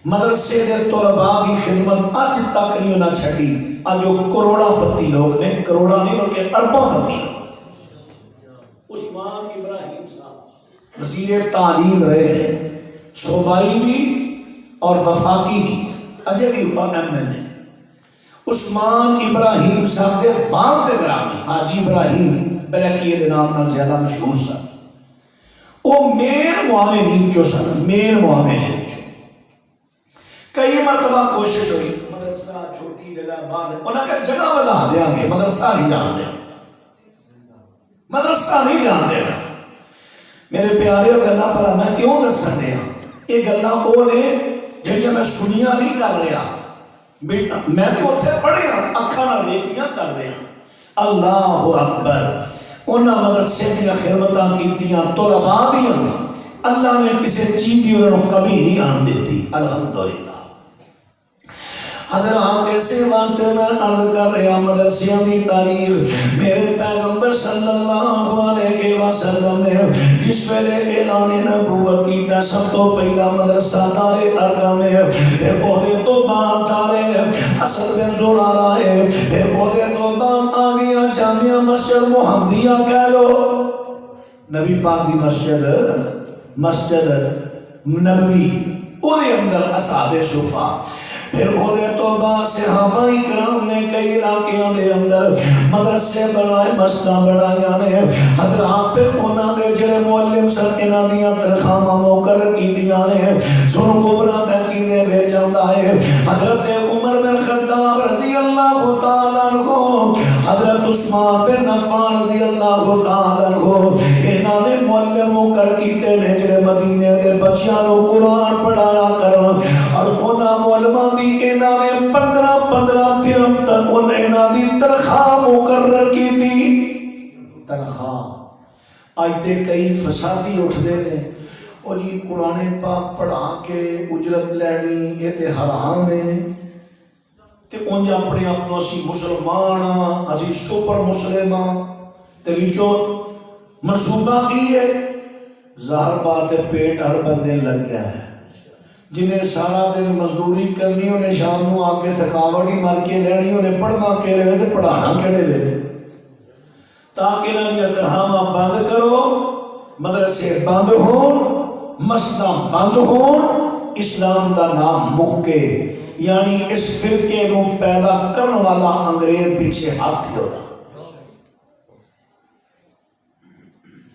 S1: مدرسے دے طلباء کی خدمت اج تک نہیں انہاں چھڈی، اج وہ کروڑا پتی لوگ نے، کروڑا نہیں بلکہ ارباں پتی۔ عثمان ابراہیم صاحب وزیر تعلیم رہے ہیں، صوبائی بھی اور وفاقی بھی، اجے بھی ایم ایل اے۔ عثمان ابراہیم صاحب دے والد گرامی حاجی ابراہیم بلکیے دے نام نال زیادہ مشہور سن، وہ مین معاونین چو سن، مین معاونین چو۔ کئی مرتبہ کوشش ہوئی مدرسہ چھوٹی جگہ باہر، انہاں کہ جگہ بنا دیاں گے، مدرسہ نہیں جان دیں گے، مدرسہ نہیں جان دے گا۔ میرے پیارے گلاں پر میں کیوں دسن دیا، یہ گلاں وہ نے جڑیاں میں سنیاں نہیں کر رہا، میں تو اتنے پڑھیا اکھاں نال دیکھیاں کر رہا۔ اللہ اکبر، انہاں مدرسے دیا خدمتاں کیتیاں طلباء دیاں، اللہ نے کسی چیز دی انہوں کمی نہیں آن دیتی، الحمدللہ۔ حضرات ایسے واسطے میں عرض کر رہا مدرسیاں دی تاریخ، میرے پیغمبر صلی اللہ علیہ وسلم نے جس ویلے اعلان نبوت کیتا سب تو پہلا مدرسہ دار ارقم ہے، پھر عہدے تو بعد دار اسد بن زرارہ ہے، پھر عہدے تو بعد آ گیا جامعہ مسجد محمدیہ کہہ لو، نبی پاک دی مسجد نبوی، وہ اندر اصحاب صفا، پھر عہدے تو بعد صحابہ اکرام نے کئی علاقوں دے اندر مدرسے بنائے، مسجداں بنائیاں نے۔ حضرات پھر انہاں دے جڑے معلم سن انہاں دیاں تنخواہاں مقرر کیتیاں نے، سن کبرا تحقیق دے وچ آندا ہے حضرت عمر بن خطاب رضی اللہ تعالیٰ عنہ، حضرت عثمان بن عفان رضی اللہ تعالیٰ عنہ، انہاں نے معلم مقرر کیتے نے جڑے مدینے دے بچیاں نو قرآن پڑھایا کرن، اور انہاں معلماں دی انہاں نے 15 درہم تک انہاں دی تنخواہ مقرر کی تھی۔ تنخواہ آج تے کئی فسادی اٹھ دے نے، اور یہ قرآن پاک پڑھا کے اجرت لینی یہ تے حرام ہے، تے انج اپنے آپ اسی مسلمان ہاں، اسی سپر مسلم ہاں، تے وچوں منصوبہ کی ہے، ظاہر بات ہے پیٹ ہر بندے لگ گیا ہے، جنہیں سارا دن مزدوری کرنی انہیں شام نو آ کے تھکاوٹ ہی مار کے لینی، انہیں پڑھنا کہڑے ویلے پڑھانا کہڑے ویلے، تاکہ انہاں دی تنخواہاں بند کرو، مدرسے بند ہون، مسجداں بند ہون، اسلام دا نام مکے، یعنی اس فرقے کو پیدا کرنے والا انگریز پیچھے ہاتھ ہوتا۔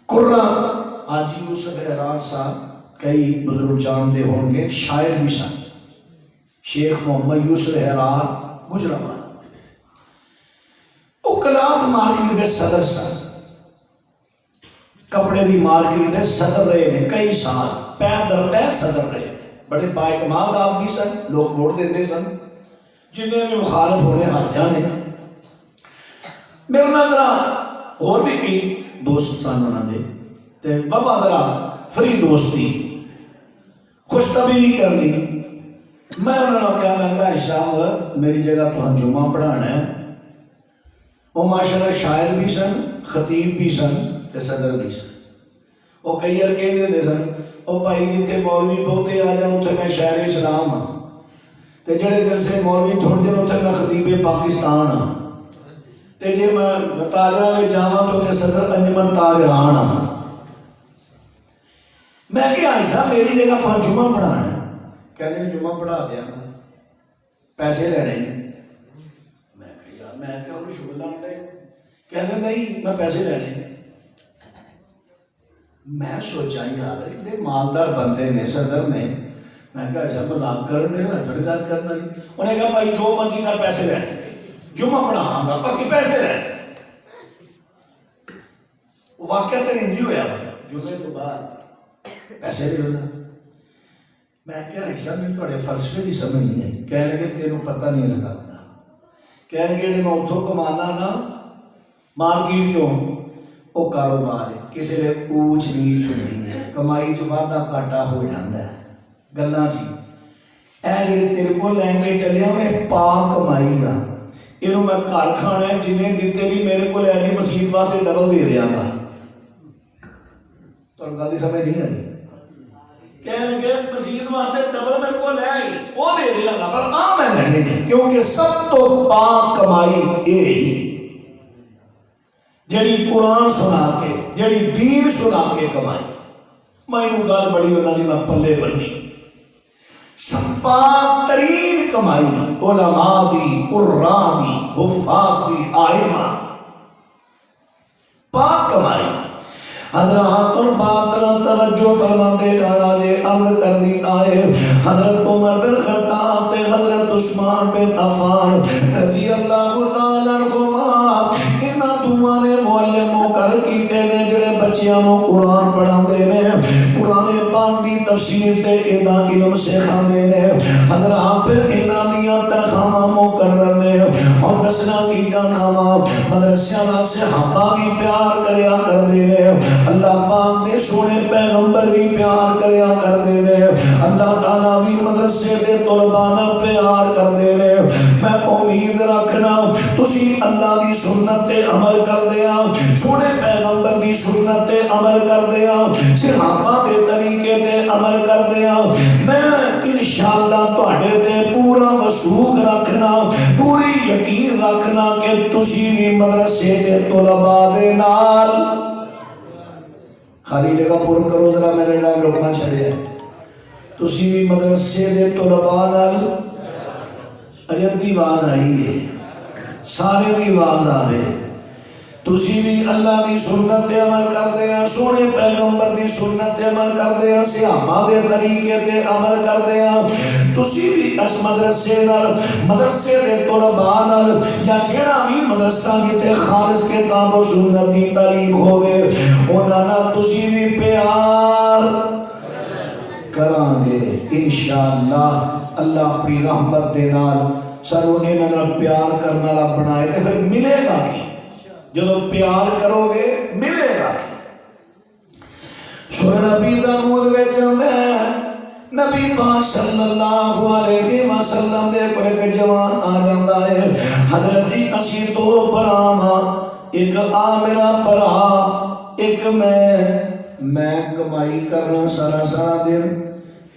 S1: قرآن حاجی یوسف احرار صاحب کئی بزرگ جانتے ہوں گے، شاعر بھی سن، شیخ محمد یوسف احرار گجرانوالہ، وہ کلاتھ مارکیٹ دے صدر سن، کپڑے دی مارکیٹ دے صدر رہے ہیں کئی سال، پیر در پیر صدر رہے ہیں، بڑے بااعتماد آدمی سن، لوگ ووٹ دیتے سن، جنہیں بھی مخالف ہونے ہاتھ جانے۔ میرے نظرہ اور بھی کئی دوست سن انہوں نے، تے بابا ذرا فری دوستی خوش طبیعی کرنی، میں انہوں نے کہا میں بھائی صاحب میری جگہ تو جمعہ پڑھانا ہے، وہ ماشاءاللہ شاعر بھی سن، خطیب بھی سن، تے صدر بھی سن، وہ کئی ہر کہہ دے سن وہ بھائی جتنے مولوی بہتے آ جان اتنے میں شاعر اسلام ہاں، تے جڑے دل سے مولوی تھوڑ دن اتنے میں خطیب پاکستان ہاں، تے جے میں تاجرہ میں جاواں تو تے صدر انجمن تاجران ہاں۔ میں کہ ایسا میری جگہ پر جمعہ پڑھانا ہے، کہتے ہیں جمعہ پڑھا دیا گا، پیسے لینے ہیں، میں کہ یار میں کیا انہیں شکر لاؤں کہنے نہیں میں پیسے لینے میں سوچا یار اتنے مالدار بندے نے صدر نے میں کہا ایسا مذاق کرنے میں تھوڑی گل کرنا نہیں انہیں کہا بھائی جو مرضی کا پیسے لینے جو میں پڑھاؤں گا باقی پیسے لینے واقعہ تو انجی ہوا جمعے تو بعد پیسے بھی ہونا میں کیا ایسا میں تھوڑے فلسفے بھی سمجھ نہیں ہے کہنے لگے تینوں پتہ نہیں ہے سکتا کہنے لگے میں اتوں کمانا نا مارکیٹ چوں وہ کاروبار ہے کسی نے اونچ نیچ ہوتی ہے کمائی چ واਧਾ گھاٹا ہو جاتا ہے گلاں سی اے جڑے تیرے کو لے کے چلیا میں پاک کمائی گا یہ میں گھر کھانا ہے جنہیں دیتے بھی میرے کو لے جی مسجد واسطے ڈبل دے دیا گا تو گل کی سمجھ نہیں آئی کہنے لگے مسجد واسطے ڈبل میرے کو لے آئی وہ دے دیا گا پر آ میں لینی نہیں کیونکہ سب تو پاک کمائی یہی جڑی قرآن سنا کے جڑی دین سنا کے کمائی میں گل بڑی انہوں نے میں پلے بنی سب پاک ترین کمائی علماء دی قرآن دی حفاظ دی آئمہ پاک کمائی حضرات اور باطل توجہ فرماتے آجے عرض کر دی آئے حضرت عمر بن خطاب تے حضرت عثمان بن عفان رضی اللہ تعالیٰ عنہما انہاں دوواں نے معلم مقرر کیتے نے جڑے بچیاں نوں قرآن پڑھاندے نے قرآن پاک دی تفسیر تے ادا علم سکھاندے نے حضرات پھر انہاں دیاں تنخواہاں مقرر نے اور دسنا کی جانا وا مدرسیاں دا صحابہ بھی پیار کریا کردے نے اللہ پاک دے سونے پیغمبر بھی پیار کریا کردے نے اللہ تعالیٰ بھی مدرسے دے طلباء نال پیار کردے نے میں امید رکھنا تسی اللہ دی سنت تے عمل کردیا سونے پیغمبر دی سنت تے عمل کردیا صحابہ دے طریقے تے عمل کردیا میں انشاءاللہ تواڈے تے پورا وثوق رکھنا پوری یقین رکھنا کہ تسی بھی مدرسے دے طلباء دے نال خالی جگہ پر کرو ذرا میرے نام رکنا چھڑے تسی بھی مدرسے دے طلباء نال اجت دی آواز آئی ہے سارے دی آواز آوے تسی بھی اللہ دی سنت تے عمل کردے ہیں سونے پیغمبر دی سنت تے عمل کردے ہیں صحابہ دے طریقے تے عمل کردے ہیں تسی بھی اس مدرسے نال مدرسے دے طلباء نال یا جڑا بھی مدرسہ جتے خالص کتاب و سنت دی تعلیم ہوئے انہاں نال تسی بھی پیار کران گے انشاءاللہ اللہ اپنی رحمت دے نال سانوں انہاں نال پیار کرنا والا بنائے تے پھر ملے گا کی جدو پیار کرو گے ملے گا سورہ نبی داود میں چاہتے ہیں نبی پاک صلی اللہ علیہ وسلم دے پر ایک جوان آ جاتا ہے حضرت جی اسی دو برامہ ایک آ میرا برا ایک میں کمائی کرنا سارا سارا دن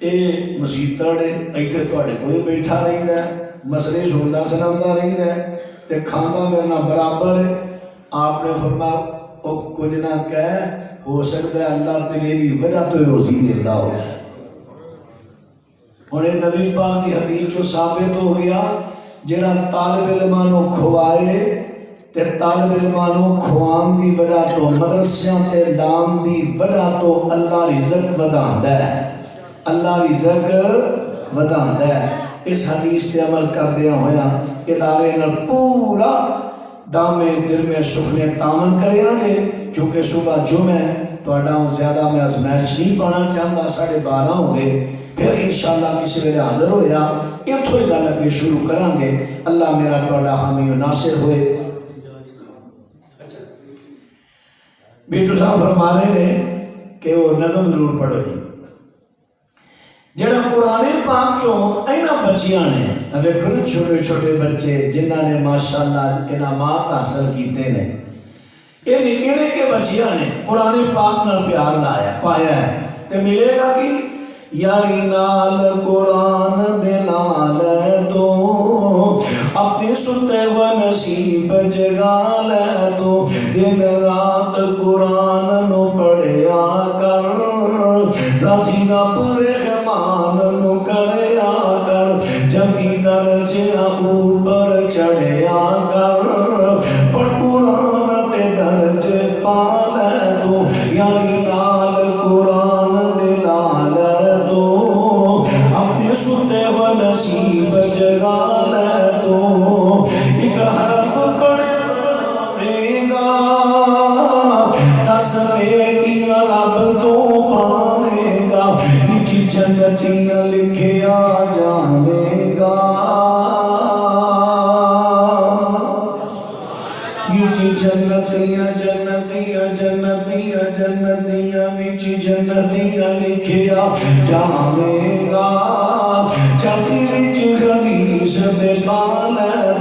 S1: اے مسیح تڑے ایتھے تواڈے کوئی بیٹھا رہندا ہے مسئلے سندا سناوندا رہندا ہے تے کھانا میرا برابر ہے آپ نے فرمایا وہ کچھ نہ کہہ ہو سکتا ہے اللہ تیری وجہ تو روزی دیتا ہو اور نبی پاک کی حدیث جو ثابت ہو گیا جڑا طالب علمانو کھوائے تے طالب علمانو کھوان دی وجہ تو مدرسیاں تے لام دی وجہ تو اللہ رزق وداندا ہے اللہ رزق وداندا ہے اس حدیث تے عمل کردیا ہویا ادارے نال پورا دامے دل میں سکھنے تامن کرے آگے چونکہ صبح جمعہ توڑا ہوں زیادہ میں ازمیش نہیں پڑھنا چاہتا 12:30 ہو گئے پھر انشاءاللہ کسی ویلے حاضر ہو یا یہ تھوڑی گل اگے شروع کریں گے اللہ میرا توڑا حامی و ناصر ہوئے بیٹو صاحب فرمانے نے کہ وہ نظم ضرور پڑھو جی جڑا قرآن پاک چوں اینا بچیاں نے ابھی کھنے چھوٹے چھوٹے بچے جنہاں نے ماشاءاللہ انعامات حاصل کیتے نے یہ نکیرے کے بچیاں نے قرآن پاک نال پیار لایا پایا ہے تے ملے گا کہ یاری نال قرآن دے نال تو اپنے ستے و نصیب جگا لے تو دن رات قرآن نو پڑھیا کر راضی رب رحمان نو کریا کر جبھی درجہ اوپر چڑھیا کر جنتیاں لکھیا جاوے گا جنتیاں جنتیاں جنتیاں جنتیاں وچ جنتیاں لکھیا جاوے گا چاندی وچ حدیث دے پال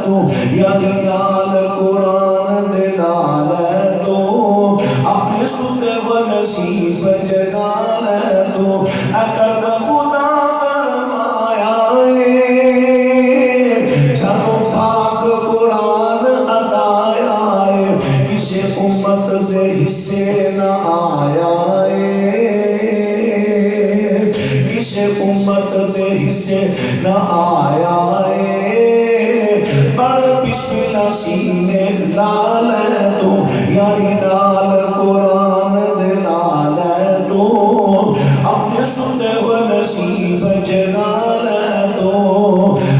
S1: تو یادی نال قرآن دے لال تو اپنے ستے و نصیب جگا لے تو اکر خدا فرمایا سانو پاک قرآن عطایا کسے امت دے حصے نہ آیا کسے امت دے حصے نہ آیا بڑھ بسم اللہ سینے لال تو یاری نال قرآن دے لال تو اپنے ستے ہوئے نصیب جگا لے تو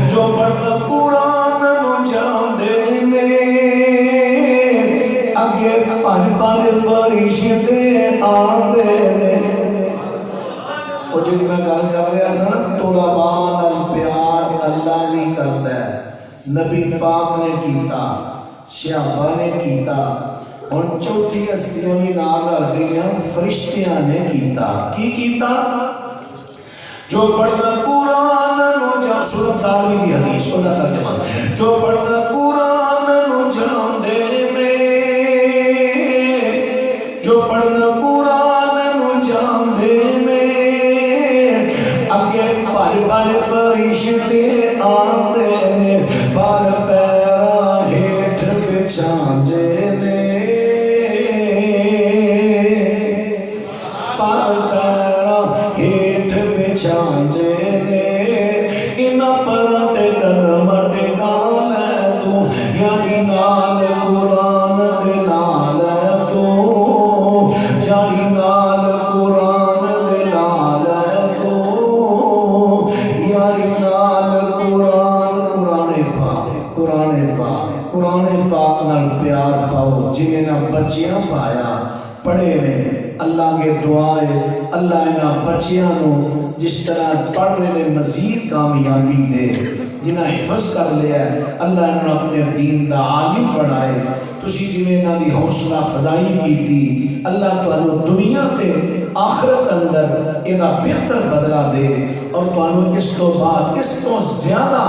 S1: جو پڑھتا قرآن نو جان دینے اگے پر فرشتے آن دینے وہ جو میں گل کر رہا سا طلباء نال پیار اللہ نہیں کرتا ہے نبی پاک نے کیتا صحابہ نے کیتا اور چوتھی ہستیاں بھی نال رل گئیاں فرشتیاں نے کیتا کی کیتا جو پڑھتا قرآن نو جان سورۃ تاوی دی حدیث سننا ترجمہ جو پڑھتا قرآن نو جان دے میں جو پڑھتا قرآن نو جان دے میں اگے پر فرشتے آندے نے پر پیرا ہیٹھ بچھان دے نے پر پیرا ہیٹھ بچھان دے نے انہا پر تے قدم ٹکا لے تو یاری نال قرآن دے نال تو یاری نال قرآن دے نال تو یاری نال قرآن پاک نال پیار پاؤ جنہیں نہ بچیاں پایا پڑھے نے اللہ کے دعائے اللہ انہاں بچیاں نو جس طرح پڑھ رہے نے مزید کامیابی دے جنہاں حفظ کر لیا ہے اللہ انہاں اپنے دین دا عالم بڑھائے تسی جنہیں انہاں دی حوصلہ فضائی کی تھی اللہ تو دنیا تے آخرت اندر ایدہ بہتر بدلہ دے اور تو اس تو بعد اس تو زیادہ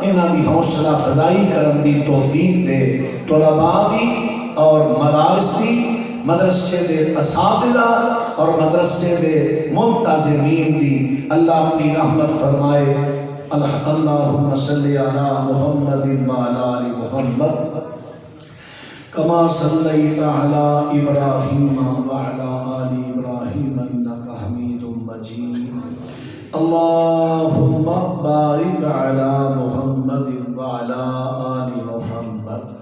S1: انہاں دی حوصلہ فضائی کرن دی توفیق دے طلباء دی اور مدارس دی مدرسے دے اساتذہ اور مدرسے دے منتظمین دی اللہ اپنی رحمت فرمائے اللہم صلی علی محمد وعلی آل محمد کما صلیت علی ابراہیم وعلی آل ابراہیم انکا حمید مجید اللہم بارک علی محمد وعلی آل محمد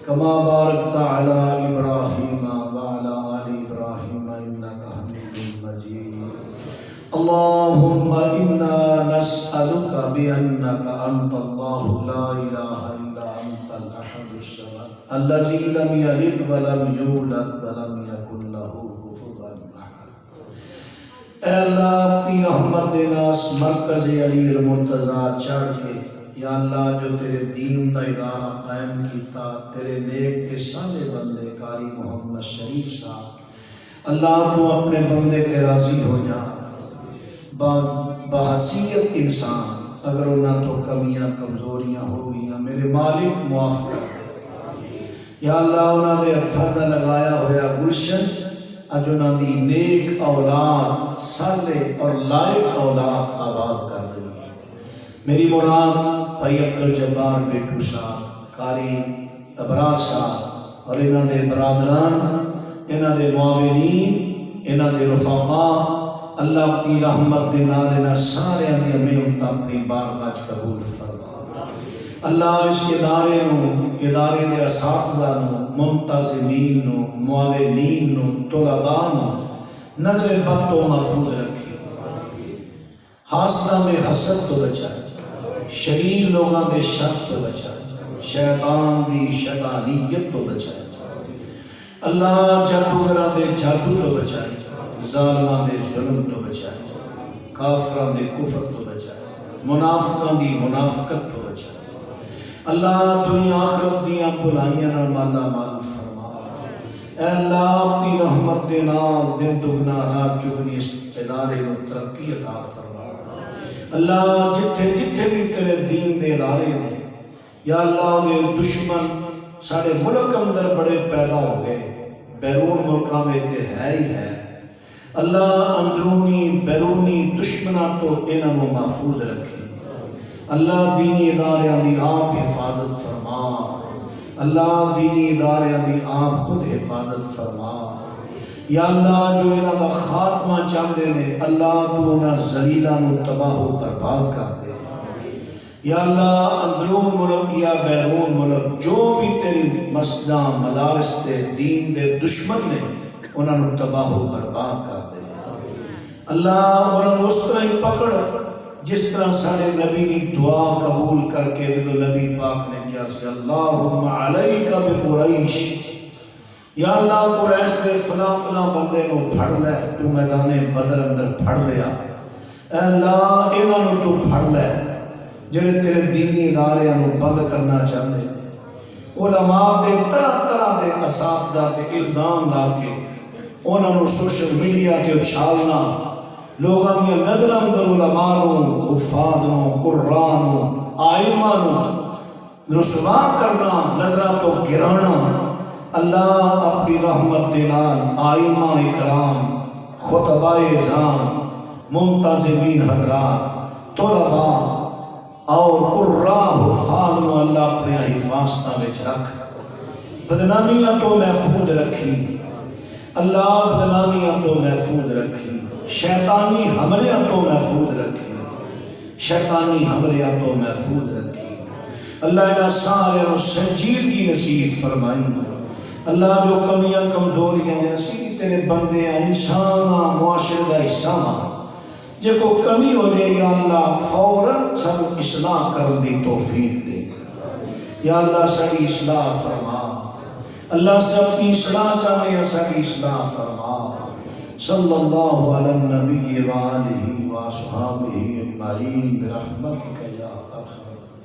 S1: کما بارکت علی ابراہیم وعلی آل ابراہیم انکا حمید مجید اللہم انا نسألک بانک انت اللہ لا الہ الا انت الاحد الصمد الذی لم یلد ولم یولد ولم یکن لہ کفوا احد۔ اے اللہ اپنی رحمت دینا اس مرکز علی المرتضیٰ چڑھ کے یا اللہ جو تیرے دین دا ادارہ قائم کیتا تیرے نیک تے سادے بندے قاری محمد شریف صاحب اللہ تو اپنے بندے تے راضی ہو جا بحیثیت انسان اگر انہاں تو کمیاں کمزوریاں ہو گئیاں میرے مالک معاف کر یا اللہ انہاں دے ہتھاں دا لگایا ہویا گلشن اج انہاں دی نیک اولاد صالح اور لائق اولاد آباد کر رہی ہے میری مراد بھائی عبدالجبار بیٹو صاحب قاری ابرار صاحب اور انہاں دے برادران انہاں دے معاونین انہاں دے رفقاء اللہ اپنی رحمت دے نال انہاں سارے دی محنت اپنی بارگاہ قبول فرما اللہ اس ادارے دے اساتذہ نو منتظمین نو معاونین نو طلباء نو نظر بد تو محفوظ رکھے حاسداں دے حسد تو بچائے شریر لوگاں دے شر تو بچائے شیطان دی شیطانیت تو بچائے اللہ جادوگراں دے جادو تو بچائے ظالماں دے ظلم تو بچائے کافراں دے کفر تو بچا، منافقاں دی منافقت تو بچا۔ اللہ دنیا آخرت دیاں بلائیاں نال مالا مال فرما۔ اے اللہ اپنی رحمت دے نال دن دگنا رات چگنی اس ادارے نو ترقی عطا فرما۔ اللہ جتھے جتھے بھی تیرے دین دے ادارے نے یا اللہ دے دشمن ساڑے ملک اندر بڑے پیدا ہو گئے، بیرون ملکاں میں تے ہے ہی ہے۔ اللہ اندرونی بیرونی دشمناں تو انہاں نو محفوظ رکھی۔ اللہ دینی اداریاں دی آپ حفاظت فرما۔ اللہ دینی اداریاں دی آپ خود حفاظت فرما۔ یا اللہ جو انہاں دا خاتمہ چاہتے نے اللہ تو انہاں ذلیلاں نو تباہ و برباد کر دے۔ یا اللہ اندرون ملک یا بیرون ملک جو بھی تیری مسجداں مدارس تے دین دے دشمن نے انہاں نو تباہ و برباد کر دے۔ اللہ انہاں نو اس طرح ہی پکڑ جس طرح سارے نبی کی دعا قبول کر کے جو نبی پاک نے کیا سی اللہم علیکہ بقریش، یا اللہ قریش دے فلاں فلاں بندے نو پھڑ لے، تو میدان بدر اندر پھڑ لیا۔ اے اللہ انہاں نو تو پھڑ لے جڑے تیرے دینی ادارے نو بند کرنا چاہتے ہیں۔ علماء دے طرح طرح دے اساتذہ تے الزام لا کے انہاں نو سوشل میڈیا تے اچھالنا، لوگاں دی نظر اندر علماء نو، حفاظ نو، قرآن نو، آئمہ نو رسوا کرنا، نظرہ تو گرانا۔ اللہ اپنی رحمت دے نال آئمہ اکرام، خطبہ اعظام، منتظمین حضرات، طلباء اور قرآن حفاظ نو اللہ اپنے حفاظتہ وچ رکھ، بدنامیاں تو محفوظ رکھی۔ اللہ بدنامیاں تو محفوظ رکھی، شیطانی حملیاں تو محفوظ رکھی، شیطانی حملیاں تو محفوظ رکھی۔ اللہ انہاں سارے نو سنجیدگی نصیب فرمائی۔ اللہ جو کمیاں کمزوریاں ہیں اسی تیرے بندے ہیں، انسان معاشرے دا حصہ ہاں، جے کو کمی ہو جائے یا اللہ فوراً سب اصلاح کرن دی توفیق دے۔ یا اللہ ساری اصلاح فرما، اللہ سے اپنی اصلاح چاہتے ہیں ساری اصلاح فرما۔ صلی اللہ علی النبی وآلہ وصحبہ اجمعین برحمتک یا ارحم۔